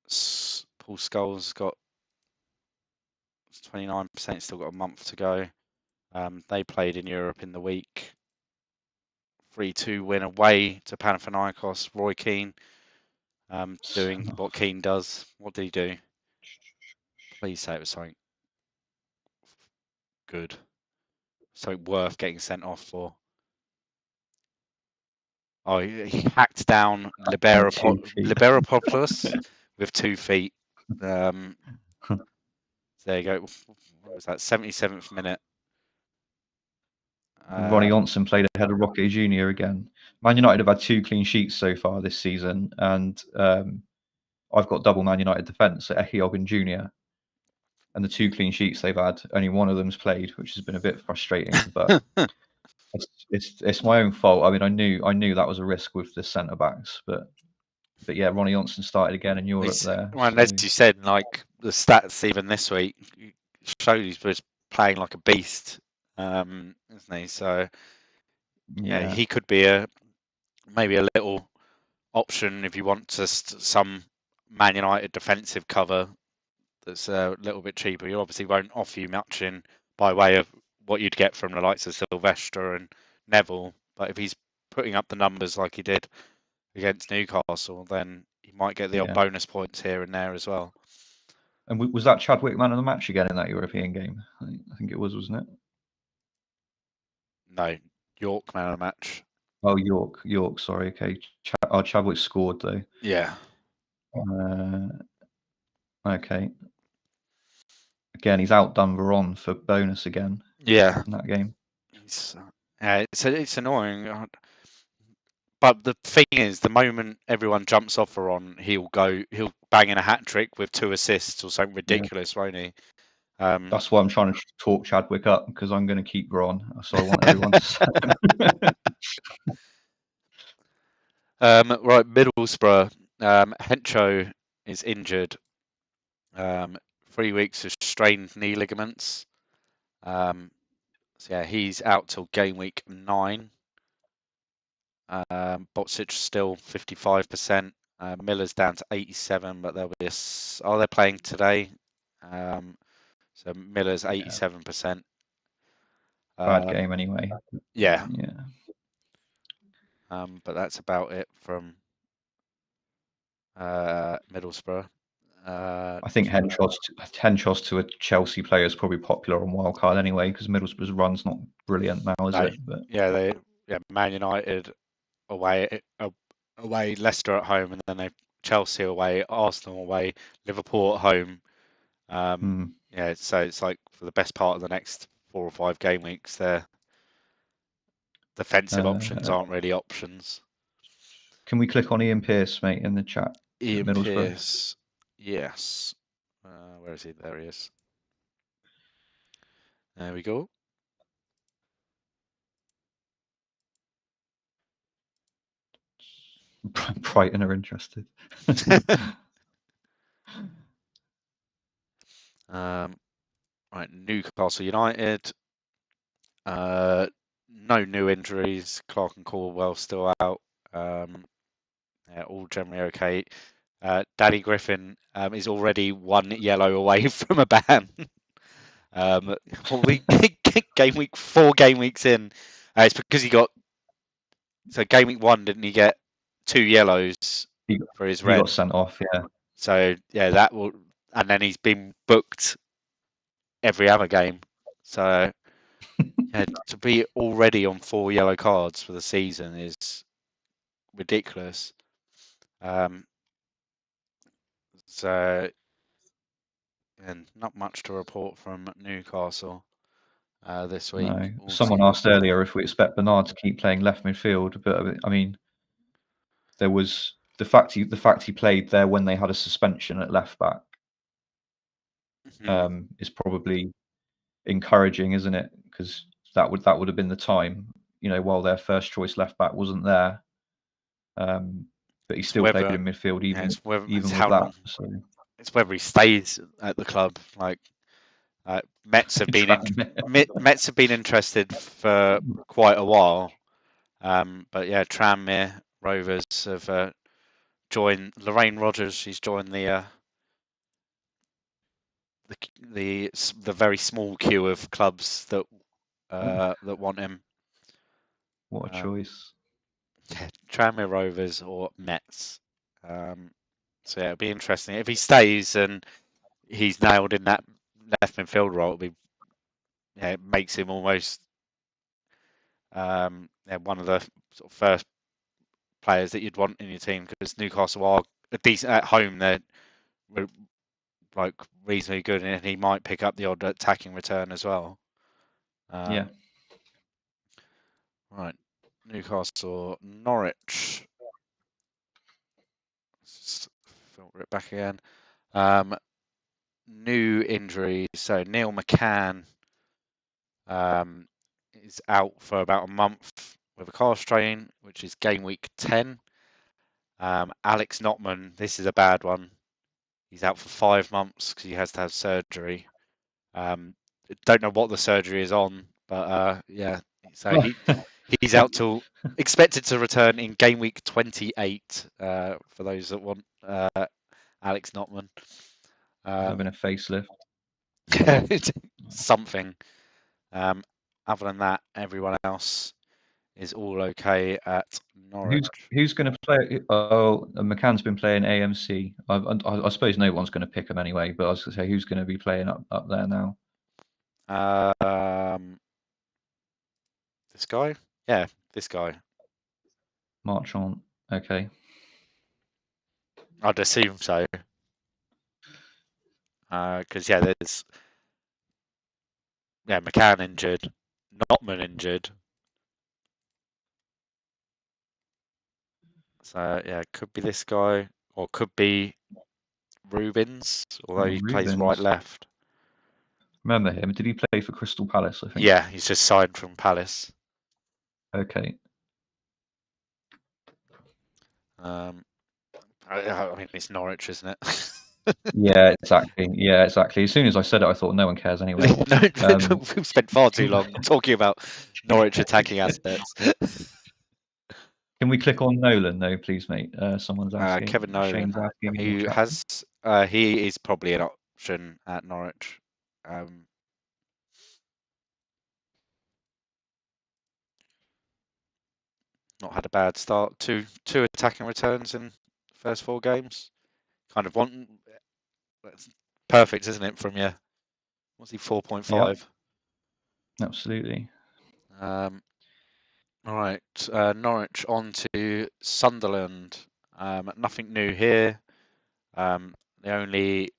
Scholes got 29%. Still got a month to go. They played in Europe in the week. 3-2 win away to Panathinaikos. Roy Keane doing what Keane does. What did he do? Please say it was something good. Something worth getting sent off for. Oh, he hacked down Liberopoulos with 2 feet. There you go. What was that? 77th minute. Ronnie Johnson played ahead of Roque Jr. again. Man United have had 2 clean sheets so far this season, and I've got double Man United defence at Ehiob and Jr. And the 2 clean sheets they've had, only one of them's played, which has been a bit frustrating. But it's my own fault. I mean, I knew that was a risk with the centre backs, but yeah, Ronnie Johnson started again in Europe there. Well, So. as you said, like the stats even this week showed he was playing like a beast, isn't he? So yeah, he could be maybe a little option if you want some Man United defensive cover that's a little bit cheaper. You obviously won't offer you much in by way of what you'd get from the likes of Sylvester and Neville, but if he's putting up the numbers like he did against Newcastle, then he might get the odd bonus points here and there as well. And was that Chadwick man of the match again in that European game? I think it was, wasn't it? No, York man of the match. Oh, York. Sorry. Okay. Chadwick scored though. Yeah. Okay. Again, he's outdone Veron for bonus again. Yeah. In that game. It's annoying. But the thing is, the moment everyone jumps off Veron, he'll bang in a hat trick with 2 assists or something ridiculous, won't he? That's why I'm trying to talk Chadwick up, because I'm going to keep Veron. So I want everyone to say right, Middlesbrough. Hencho is injured. 3 weeks of strained knee ligaments. So yeah, he's out till game week 9. Botsic still 55%. Miller's down to 87, but there'll be they're playing today. So Miller's 87%. bad game anyway. Yeah. Yeah. But that's about it from Middlesbrough. I think Henchos to a Chelsea player is probably popular on wildcard anyway, because Middlesbrough's run's not brilliant now, is it? But Man United away, Leicester at home, and then Chelsea away, Arsenal away, Liverpool at home. Yeah, so it's like for the best part of the next 4 or 5 game weeks, their defensive options aren't really options. Can we click on Ian Pearce, mate, in the chat? Ian Pearce, yes. Where is he? There he is. There we go. Brighton are interested. Right, Newcastle United. No new injuries. Clark and Caldwell still out. All generally okay. Danny Griffin is already 1 yellow away from a ban. Game week 4 game weeks in. It's because he got game week 1, didn't he get 2 yellows for his red? He got sent off, yeah. So yeah, that will, and then he's been booked every other game. So yeah, to be already on 4 yellow cards for the season is ridiculous. So, and not much to report from Newcastle this week. No. Someone asked earlier if we expect Bernard to keep playing left midfield, but I mean, there was the fact he played there when they had a suspension at left back is probably encouraging, isn't it? Because that would have been the time, while their first choice left back wasn't there. But he still played in midfield even with that. So. It's whether he stays at the club. Like Mets have been Mets have been interested for quite a while. But yeah, Tranmere Rovers have joined Lorraine Rogers. She's joined the very small queue of clubs that want him. What a choice! Yeah, Tranmere Rovers or Mets. So yeah, it'll be interesting if he stays and he's nailed in that left midfield role. It makes him almost one of the sort of first players that you'd want in your team, because Newcastle are a decent at home. They're like reasonably good, and he might pick up the odd attacking return as well. Yeah. Right, Newcastle Norwich. Let's filter it back again. New injuries. So Neil McCann is out for about a month with a calf strain, which is game week 10. Alex Notman, this is a bad one. He's out for 5 months because he has to have surgery. Don't know what the surgery is on, but yeah. So he's out till expected to return in game week 28. For those that want Alex Notman. Having a facelift. Something. Other than that, everyone else is all okay at Norwich. Who's going to play? Oh, McCann's been playing AMC. I suppose no one's going to pick him anyway. But I was going to say, who's going to be playing up there now? This guy? Yeah, this guy. Marchant. Okay. I'd assume so. Because there's McCann injured, Notman injured. So it could be this guy, or could be Rubens, although he plays right left. Remember him? Did he play for Crystal Palace? I think. Yeah, he's just signed from Palace. Okay. I mean, it's Norwich, isn't it? Yeah, exactly. Yeah, exactly. As soon as I said it, I thought no one cares anyway. We've spent far too long talking about Norwich attacking aspects. Can we click on Nolan, though, please, mate? Someone's asking. Kevin Nolan, Shane's asking. he is probably an option at Norwich. Not had a bad start. Two attacking returns in the first 4 games. Kind of that's perfect, isn't it? From what's he 4.5? Yep. Absolutely. All right, Norwich on to Sunderland. Nothing new here. The only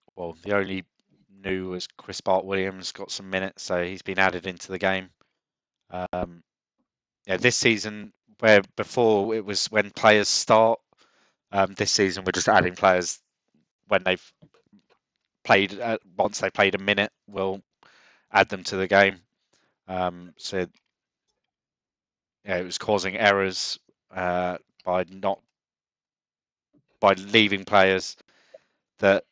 new was Chris Bart-Williams got some minutes, so he's been added into the game. This season, where before it was when players start, this season we're just adding players when they've played. Once they played a minute, we'll add them to the game. So it was causing errors by leaving players that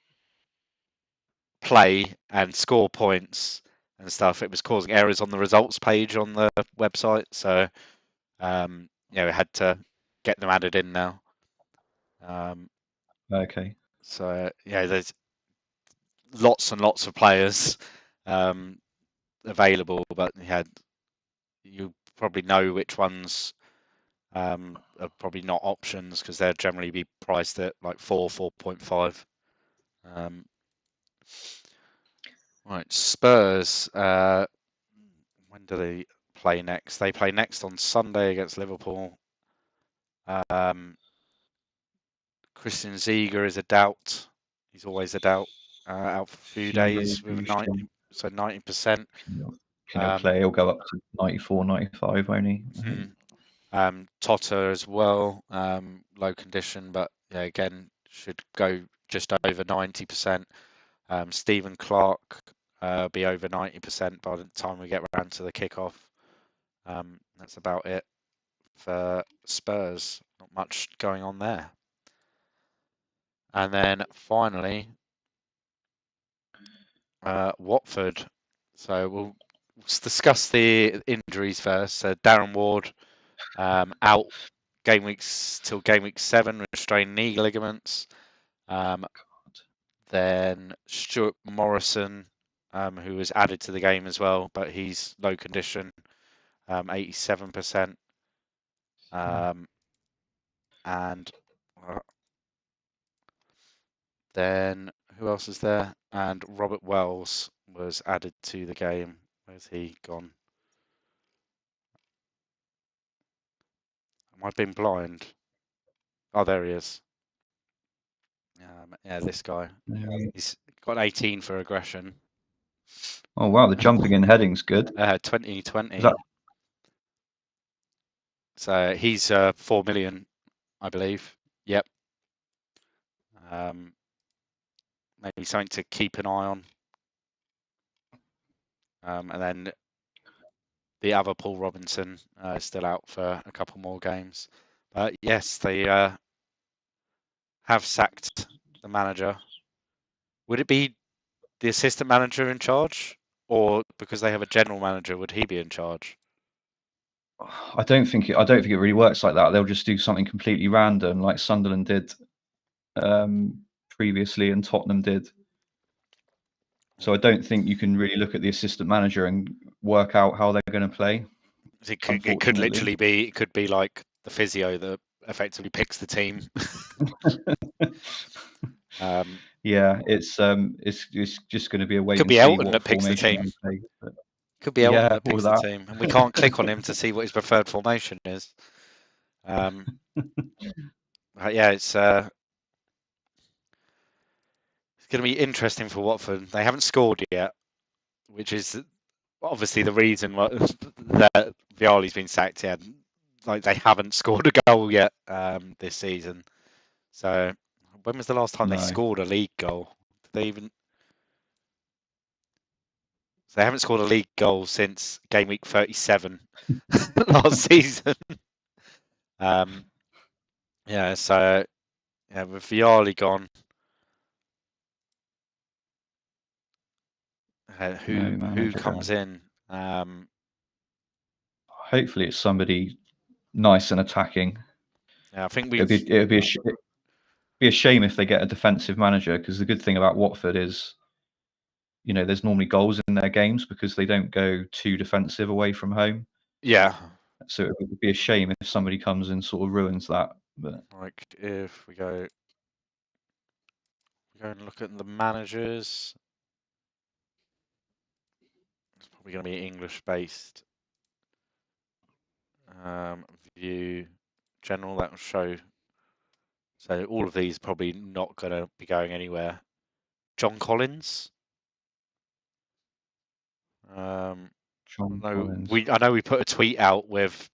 play and score points and stuff. It was causing errors on the results page on the website, so we had to get them added in now. Okay. So there's lots and lots of players available, but you probably know which ones are probably not options because they'll generally be priced at like 4.5. Right, Spurs. When do they play next? They play next on Sunday against Liverpool. Christian Ziege is a doubt. He's always a doubt. Out for a few days with 90%. He'll play. He'll go up to 94, 95 only. Totter as well, low condition, but again should go just over 90%. Stephen Clark be over 90% by the time we get around to the kickoff. That's about it for Spurs. Not much going on there. And then finally, Watford. So we'll discuss the injuries first. So Darren Ward out till game week 7 with strained knee ligaments. Then Stuart Morrison, who was added to the game as well, but he's low condition, 87%. And then who else is there? And Robert Wells was added to the game. Where's he gone? Am I being blind? Oh, there he is. This guy. He's got 18 for aggression. Oh wow, the jumping and heading's good. 2020. So he's 4 million, I believe. Yep. Maybe something to keep an eye on. And then the other Paul Robinson is still out for a couple more games. But yes, they have sacked the manager. Would it be the assistant manager in charge, or because they have a general manager, would he be in charge? I don't think it really works like that. They'll just do something completely random, like Sunderland did previously and Tottenham did. So I don't think you can really look at the assistant manager and work out how they're going to play. It could unfortunately. literally be. It could be like the physio that effectively picks the team. Yeah, it's just going to be a wait Could and be see Elton what that picks the formation team. they play. But Could be Elton yeah, that all picks the that. team, and we can't click on him to see what his preferred formation is. Yeah, it's going to be interesting for Watford. They haven't scored yet, which is obviously the reason that Viali's been sacked. Yeah, like they haven't scored a goal yet this season. So when was the last time they No. scored a league goal? Did they even? So they haven't scored a league goal since game week 37 last season. Yeah, so yeah, with Viali gone, No who manager. comes in? Hopefully, it's somebody nice and attacking. Yeah, I think It'd we've be a shame if they get a defensive manager, because the good thing about Watford is, there's normally goals in their games because they don't go too defensive away from home. yeah. So it would be a shame if somebody comes and sort of ruins that. But Like if we go and look at the managers, it's probably going to be English based. View general, that will show. So all of these probably not going to be going anywhere. John Collins. John Collins. I know we put a tweet out with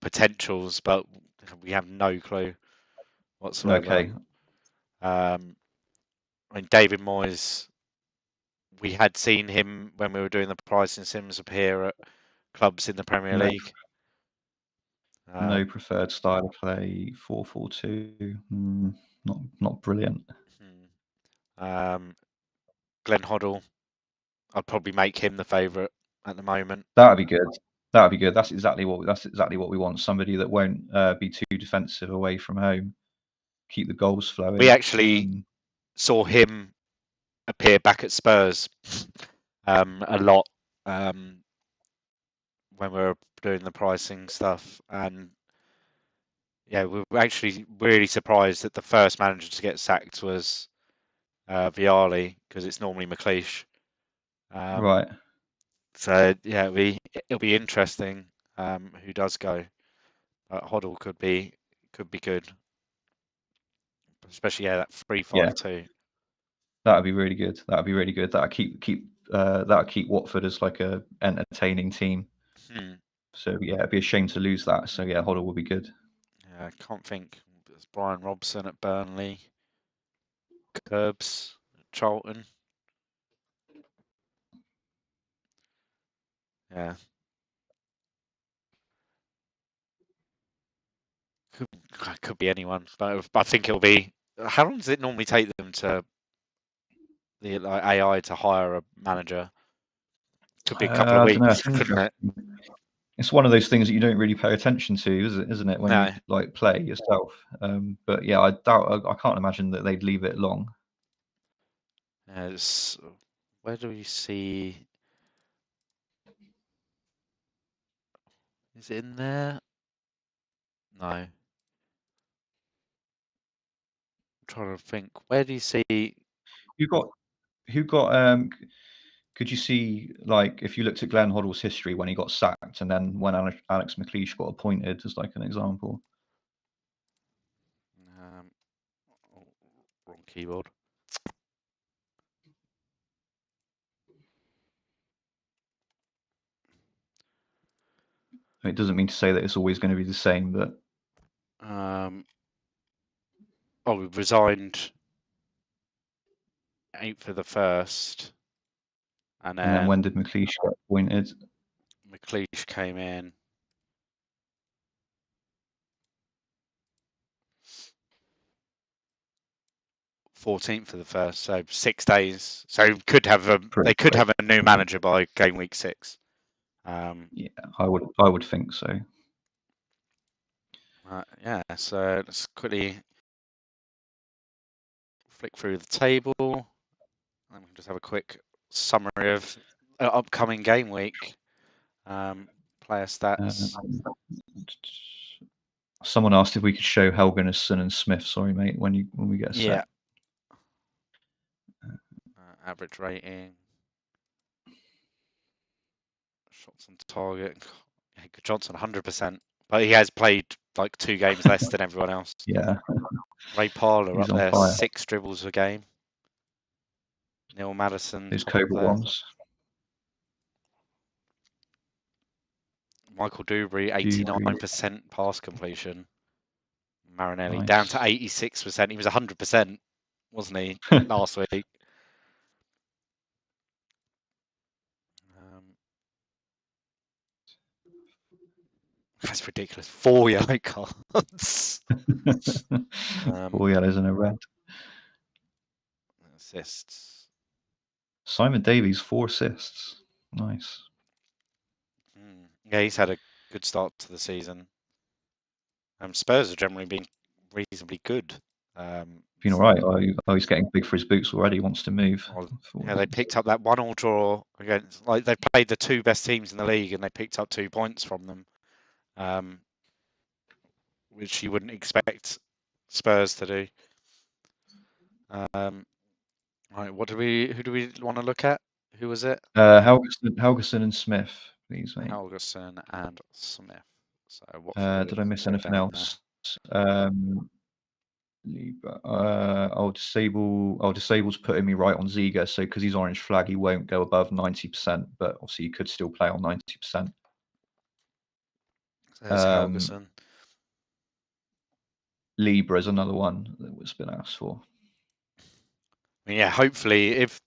potentials, but we have no clue whatsoever. Okay. I mean, David Moyes, we had seen him when we were doing the Price and Sims appear at clubs in the Premier No, League. no preferred style of play. 4-4-2. Not brilliant. Glenn Hoddle, I'd probably make him the favourite at the moment. That'd be good. That'd be good. That's exactly what we want. Somebody that won't be too defensive away from home. Keep the goals flowing. We actually saw him appear back at Spurs a lot when we were doing the pricing stuff, and yeah, we were actually really surprised that the first manager to get sacked was Viali, because it's normally McLeish. Right. So yeah, it'll be interesting who does go. Hoddle could be good, especially that 3-5-2. That'd be really good. That'd be really good. That'll keep Watford as like a entertaining team. So yeah, it'd be a shame to lose that. So yeah, Hoddle will be good. Yeah, I can't think. There's Brian Robson at Burnley, Curbs at Charlton. Yeah, could be anyone, but I think it'll be. How long does it normally take them to the AI to hire a manager? Could be a couple of I don't know. weeks, couldn't it? It's one of those things that you don't really pay attention to, isn't it? When No. you like play yourself. But yeah, I can't imagine that they'd leave it long. Where do we see? Is it in there? No. I'm trying to think. Where do you see? Who got could you see, like, if you looked at Glenn Hoddle's history when he got sacked and then when Alex McLeish got appointed, as like an example? Oh, wrong keyboard. It doesn't mean to say that it's always going to be the same, but we resigned 8th of the 1st, and then when then did McLeish get appointed? McLeish came in 14th of the 1st, so 6 days. So Pretty they could quick. have a new manager by game week 6. Yeah, I would think so. Yeah, so let's quickly flick through the table. And we can just have a quick summary of upcoming game week. player stats. Someone asked if we could show Helgeson and Smith. Sorry, mate. When we get a Yeah. sec. Average rating. Shots on target. Johnson 100%, but he has played like 2 games less than everyone else. Yeah. Ray Parler He's up on there, fire. 6 dribbles a game. Neil Maddison. Those up Cobra there. ones. Michael Dewberry, 89% pass completion. Marinelli down to 86%. He was 100%, wasn't he, last week? That's ridiculous. 4 yellow cards. 4 yellows and a red. Assists. Simon Davies, 4 assists. Nice. Yeah, he's had a good start to the season. Spurs have generally been reasonably good. Been all right. Oh, he's getting big for his boots already. He wants to move. Yeah, they picked up that 1-1 draw against. Like they played the 2 best teams in the league, and they picked up 2 points from them, which you wouldn't expect Spurs to do. Right, who do we want to look at? Who was it? Helgeson and Smith, please, mate. Helgeson and Smith. So what? Did I miss anything else? Disable's putting me right on Ziga, so because he's orange flag, he won't go above 90%, but obviously he could still play on 90%. There's Helgeson. Libra is another one that was been asked for. Yeah, hopefully if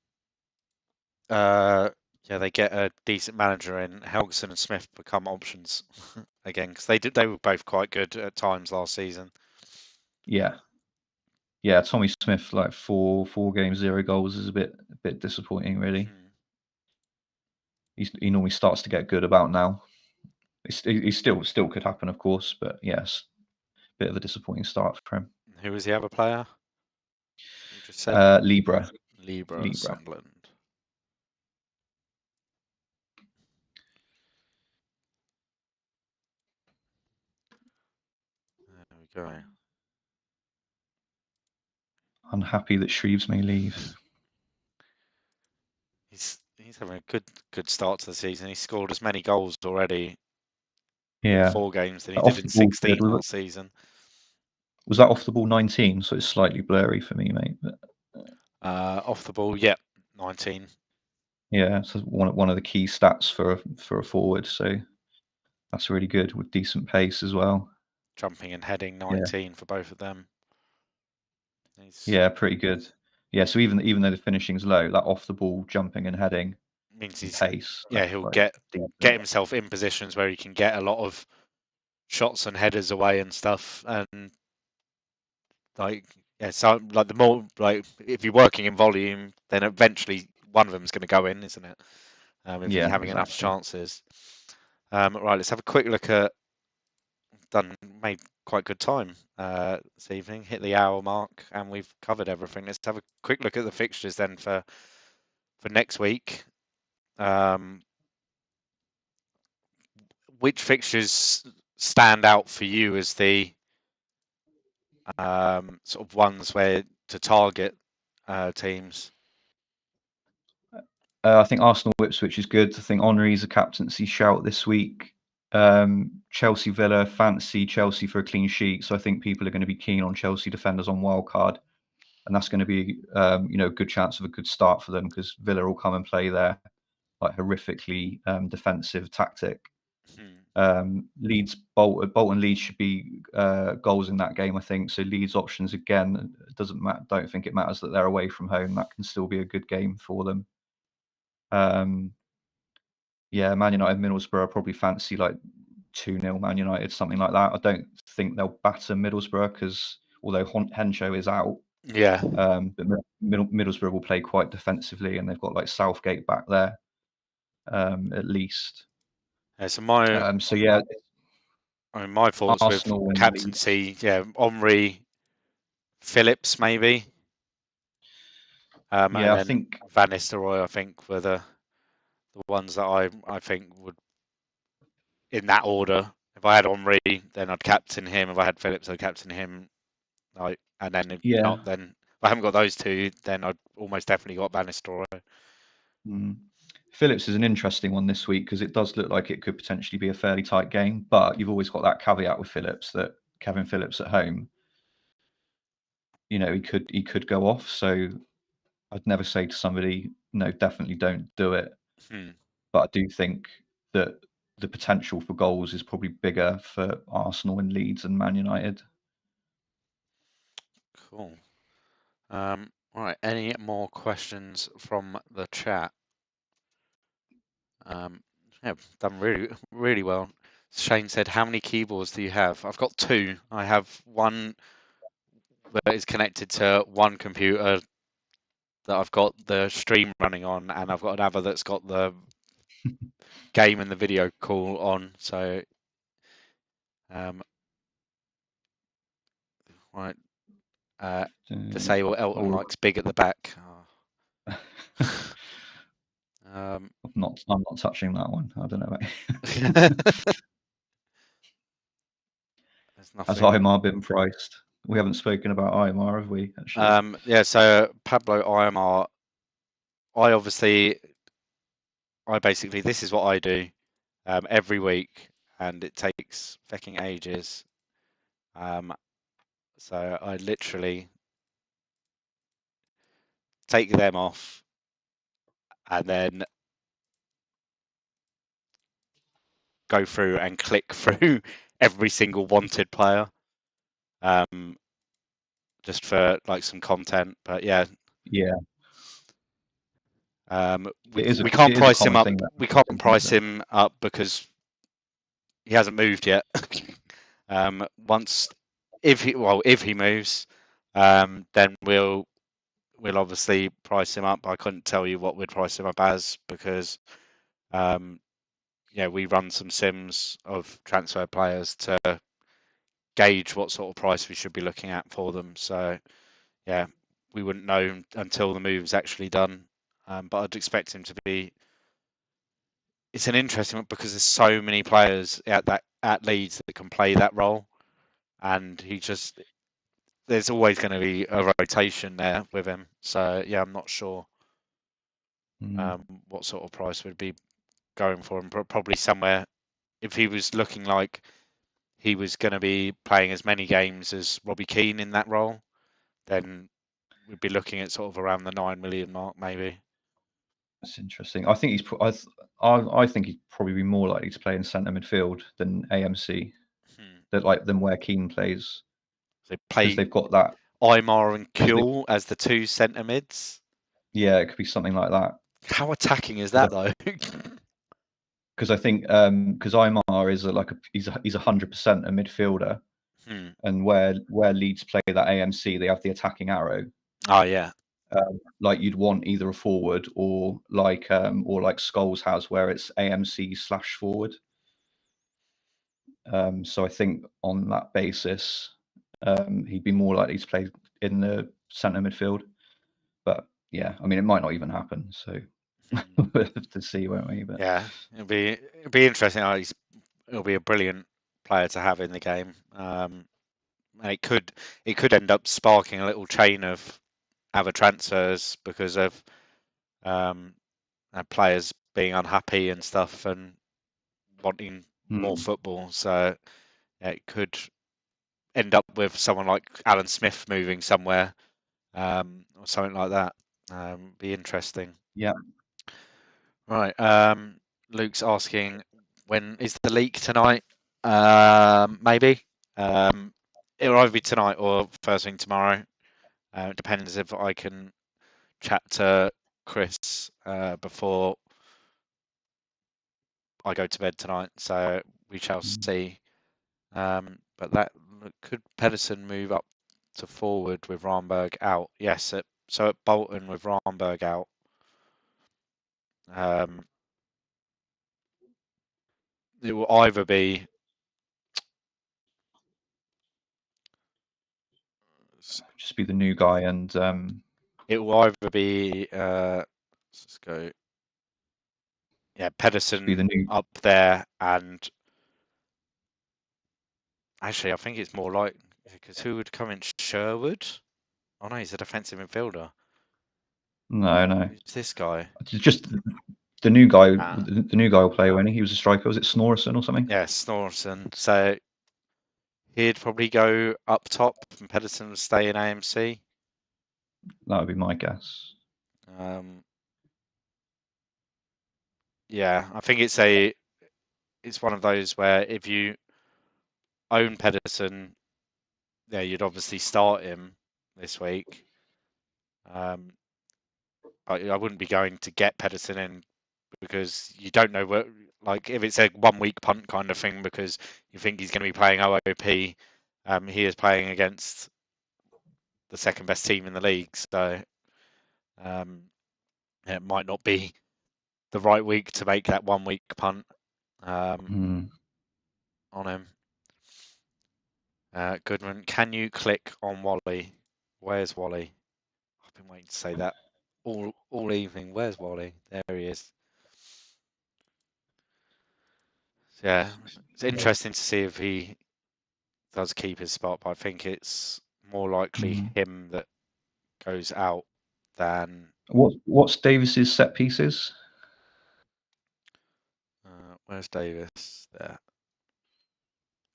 they get a decent manager in, Helgeson and Smith become options again, because they were both quite good at times last season. Yeah, Tommy Smith, like 4 games, 0 goals is a bit disappointing, really. He normally starts to get good about now. He still could happen, of course, but yes, bit of a disappointing start for him. Who was the other player? You just said Libra, Sunderland. There we go. Unhappy that Shreves may leave. He's having a good start to the season. He scored as many goals already in 4 games than he did in 16 last season. Was that off the ball 19? So it's slightly blurry for me, mate. But... off the ball, yeah, 19. Yeah, so one of the key stats for a forward. So that's really good with decent pace as well. Jumping and heading, 19 for both of them. Yeah, pretty good. Yeah, so even though the finishing's low, that off the ball jumping and heading means he's pace. Yeah, he'll get himself in positions where he can get a lot of shots and headers away and stuff. And so the more if you're working in volume, then eventually one of them is going to go in, isn't it? If you're having enough chances. Right, let's have a quick look at. Made quite good time this evening. Hit the hour mark, and we've covered everything. Let's have a quick look at the fixtures then for next week. Which fixtures stand out for you as the sort of ones where to target teams? I think Arsenal Ipswich is good. I think Henry's a captaincy shout this week. Chelsea Villa, fancy Chelsea for a clean sheet. So I think people are going to be keen on Chelsea defenders on wildcard. And that's going to be a good chance of a good start for them because Villa will come and play their like horrifically defensive tactic. Bolton Leeds should be goals in that game, I think. So Leeds options again, it doesn't matter. Don't think it matters that they're away from home. That can still be a good game for them. Man United Middlesbrough probably fancy like 2-0 Man United, something like that. I don't think they'll batter Middlesbrough because although Henshaw is out, but Middlesbrough will play quite defensively and they've got like Southgate back there at least. So my my thoughts Arsenal with captaincy, Omri, Phillips maybe. I think Van Nistelooy, I think, were the ones that I think would in that order. If I had Henry, then I'd captain him. If I had Phillips, I'd captain him. Like, and then if Yeah. not, then if I haven't got those two, then I'd almost definitely got Van Nistelooy. Phillips is an interesting one this week because it does look like it could potentially be a fairly tight game, but you've always got that caveat with Phillips that Kevin Phillips at home, you know, he could go off. So I'd never say to somebody, no, definitely don't do it. But I do think that the potential for goals is probably bigger for Arsenal and Leeds and Man United. Cool. All right. Any more questions from the chat? Yeah, done really well. Shane said, "How many keyboards do you have?" I've got two. I have one that is connected to one computer that I've got the stream running on, and I've got another that's got the game and the video call on. So, right. Disable Elton likes big at the back. Oh. I'm not touching that one. I don't know. Has Imar been priced? We haven't spoken about Imar, have we? Actually, yeah. So Pablo Imar, I basically this is what I do every week, and it takes fucking ages. So I literally take them off, and then go through and click through every single wanted player, just for like some content. But yeah, we can't price him up. We can't price him up because he hasn't moved yet. If he moves, then we'll obviously price him up. I couldn't tell you what we'd price him up as because we run some sims of transfer players to gauge what sort of price we should be looking at for them. So yeah, we wouldn't know until the move's actually done. But I'd expect him to be. It's an interesting one because there's so many players at Leeds that can play that role, and there's always going to be a rotation there with him. So yeah, I'm not sure what sort of price we'd be going for him. Probably somewhere if he was looking like he was going to be playing as many games as Robbie Keane in that role, then we'd be looking at sort of around the 9 million mark, maybe. That's interesting. I think I think he'd probably be more likely to play in centre midfield than AMC, than where Keane plays. So play they've got that Imar and Kuhl as the two centre mids. Yeah, it could be something like that. How attacking is that though? Because I think because Imar is he's 100% a midfielder, and where Leeds play that AMC, they have the attacking arrow. Oh yeah. Like you'd want either a forward or like Scholes has, where it's AMC/forward. So I think on that basis, he'd be more likely to play in the centre midfield. But yeah, I mean, it might not even happen. So we'll have to see, won't we? But yeah, it'll be interesting. It'll be a brilliant player to have in the game. And it could end up sparking a little chain of other transfers because of players being unhappy and stuff and wanting more football. So it could end up with someone like Alan Smith moving somewhere or something like that. Be interesting. Yeah. Right. Luke's asking, when is the leak tonight? Maybe. It'll either be tonight or first thing tomorrow. It depends if I can chat to Chris before I go to bed tonight. So we shall see. But that could Pedersen move up to forward with Ramberg out? Yes. So at Bolton with Ramberg out. It will either be just be the new guy, and it will either be let's go. Yeah, Pedersen be the new up there and Actually, I think it's more like because who would come in? Sherwood? Oh no, he's a defensive midfielder. No. Who's this guy? It's just the new guy. Ah, The new guy will play when he was a striker. Was it Snorrison or something? yeah, Snorrison. So he'd probably go up top, and Pedersen would stay in AMC. That would be my guess. Yeah, I think it's one of those where if you own Pedersen, yeah, you'd obviously start him this week. But I wouldn't be going to get Pedersen in because you don't know what, like if it's a 1 week punt kind of thing because you think he's going to be playing OOP. He is playing against the second best team in the league, so it might not be the right week to make that 1 week punt on him. Goodman, can you click on Wally? Where's Wally? I've been waiting to say that all evening. Where's Wally? There he is. So, yeah, it's interesting to see if he does keep his spot, but I think it's more likely him that goes out than. What's Davis's set pieces? Where's Davis? There.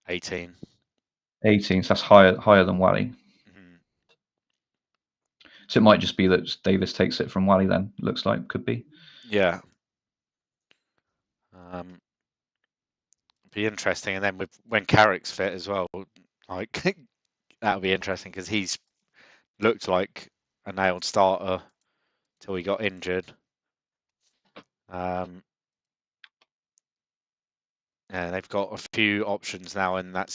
18. 18. So that's higher than Wally. Mm-hmm. So it might just be that Davis takes it from Wally. Then looks like could be. Yeah. Be interesting, and then when Carrick's fit as well, like that'll be interesting because he's looked like a nailed starter till he got injured. Yeah, they've got a few options now in that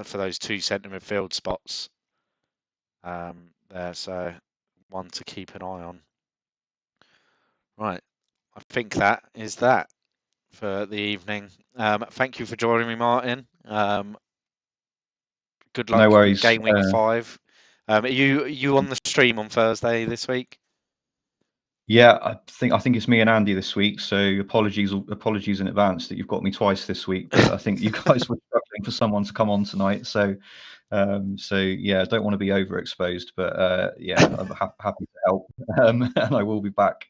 for those two centre midfield spots. There, so one to keep an eye on. Right, I think that is that for the evening. Thank you for joining me, Martin. Good luck No with worries. Game Week 5. Are you on the stream on Thursday this week? Yeah, I think it's me and Andy this week. So apologies in advance that you've got me twice this week. But I think you guys were struggling for someone to come on tonight. So yeah, I don't want to be overexposed, but yeah, I'm happy to help, and I will be back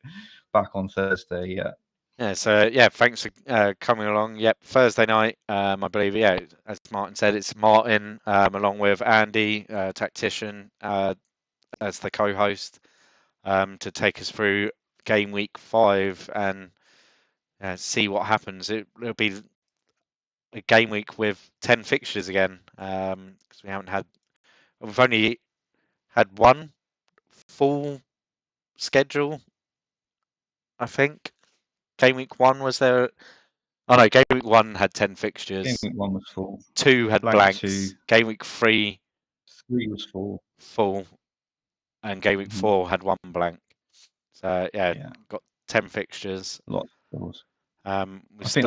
on Thursday. Yeah. Yeah, so yeah, thanks for coming along. Yep, Thursday night, I believe. Yeah, as Martin said, it's Martin along with Andy, tactician, as the co-host, to take us through Game Week 5 and see what happens. It'll be a game week with 10 fixtures again, because we've only had one full schedule, I think. Game Week 1 was there. Oh no, Game Week 1 had 10 fixtures. Game week 1 was full. 2 had Blank blanks. 2. Game Week 3 was full. And Game Week 4 had 1 blank. So yeah, got 10 fixtures. Lots of goals. I think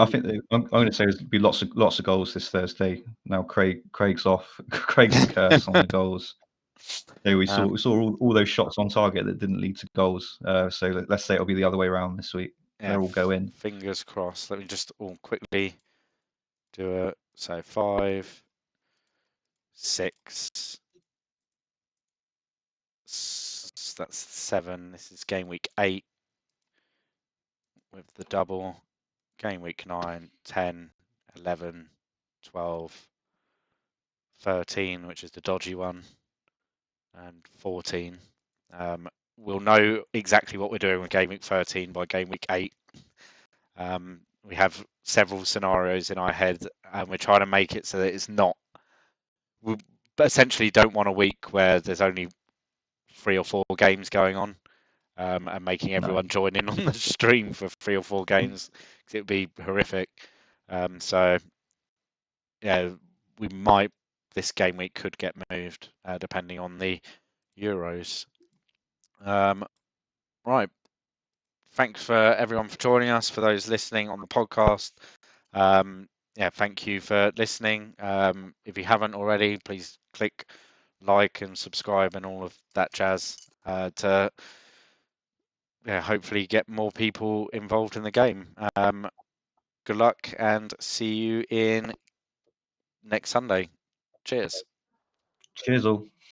I'm going to say there's be lots of goals this Thursday. Now Craig's off. Craig's the curse on the goals. So we saw all those shots on target that didn't lead to goals. So let's say it'll be the other way around this week. Yeah, They'll all go in. Fingers crossed. Let me just all quickly do it. So 5, 6. That's 7. This is Game Week 8 with the double. Game Week 9, 10, 11, 12, 13, which is the dodgy one, and 14. We'll know exactly what we're doing with Game Week 13 by Game Week 8. We have several scenarios in our head, and we're trying to make it so that it's not. We essentially don't want a week where there's only 3 or 4 games going on, and making everyone join in on the stream for 3 or 4 games, because it would be horrific. So yeah, this game week could get moved depending on the Euros. Right. Thanks for everyone for joining us. For those listening on the podcast, yeah, thank you for listening. If you haven't already, please click like and subscribe and all of that jazz to hopefully get more people involved in the game. Good luck and see you in next Sunday. Cheers. Cheers all.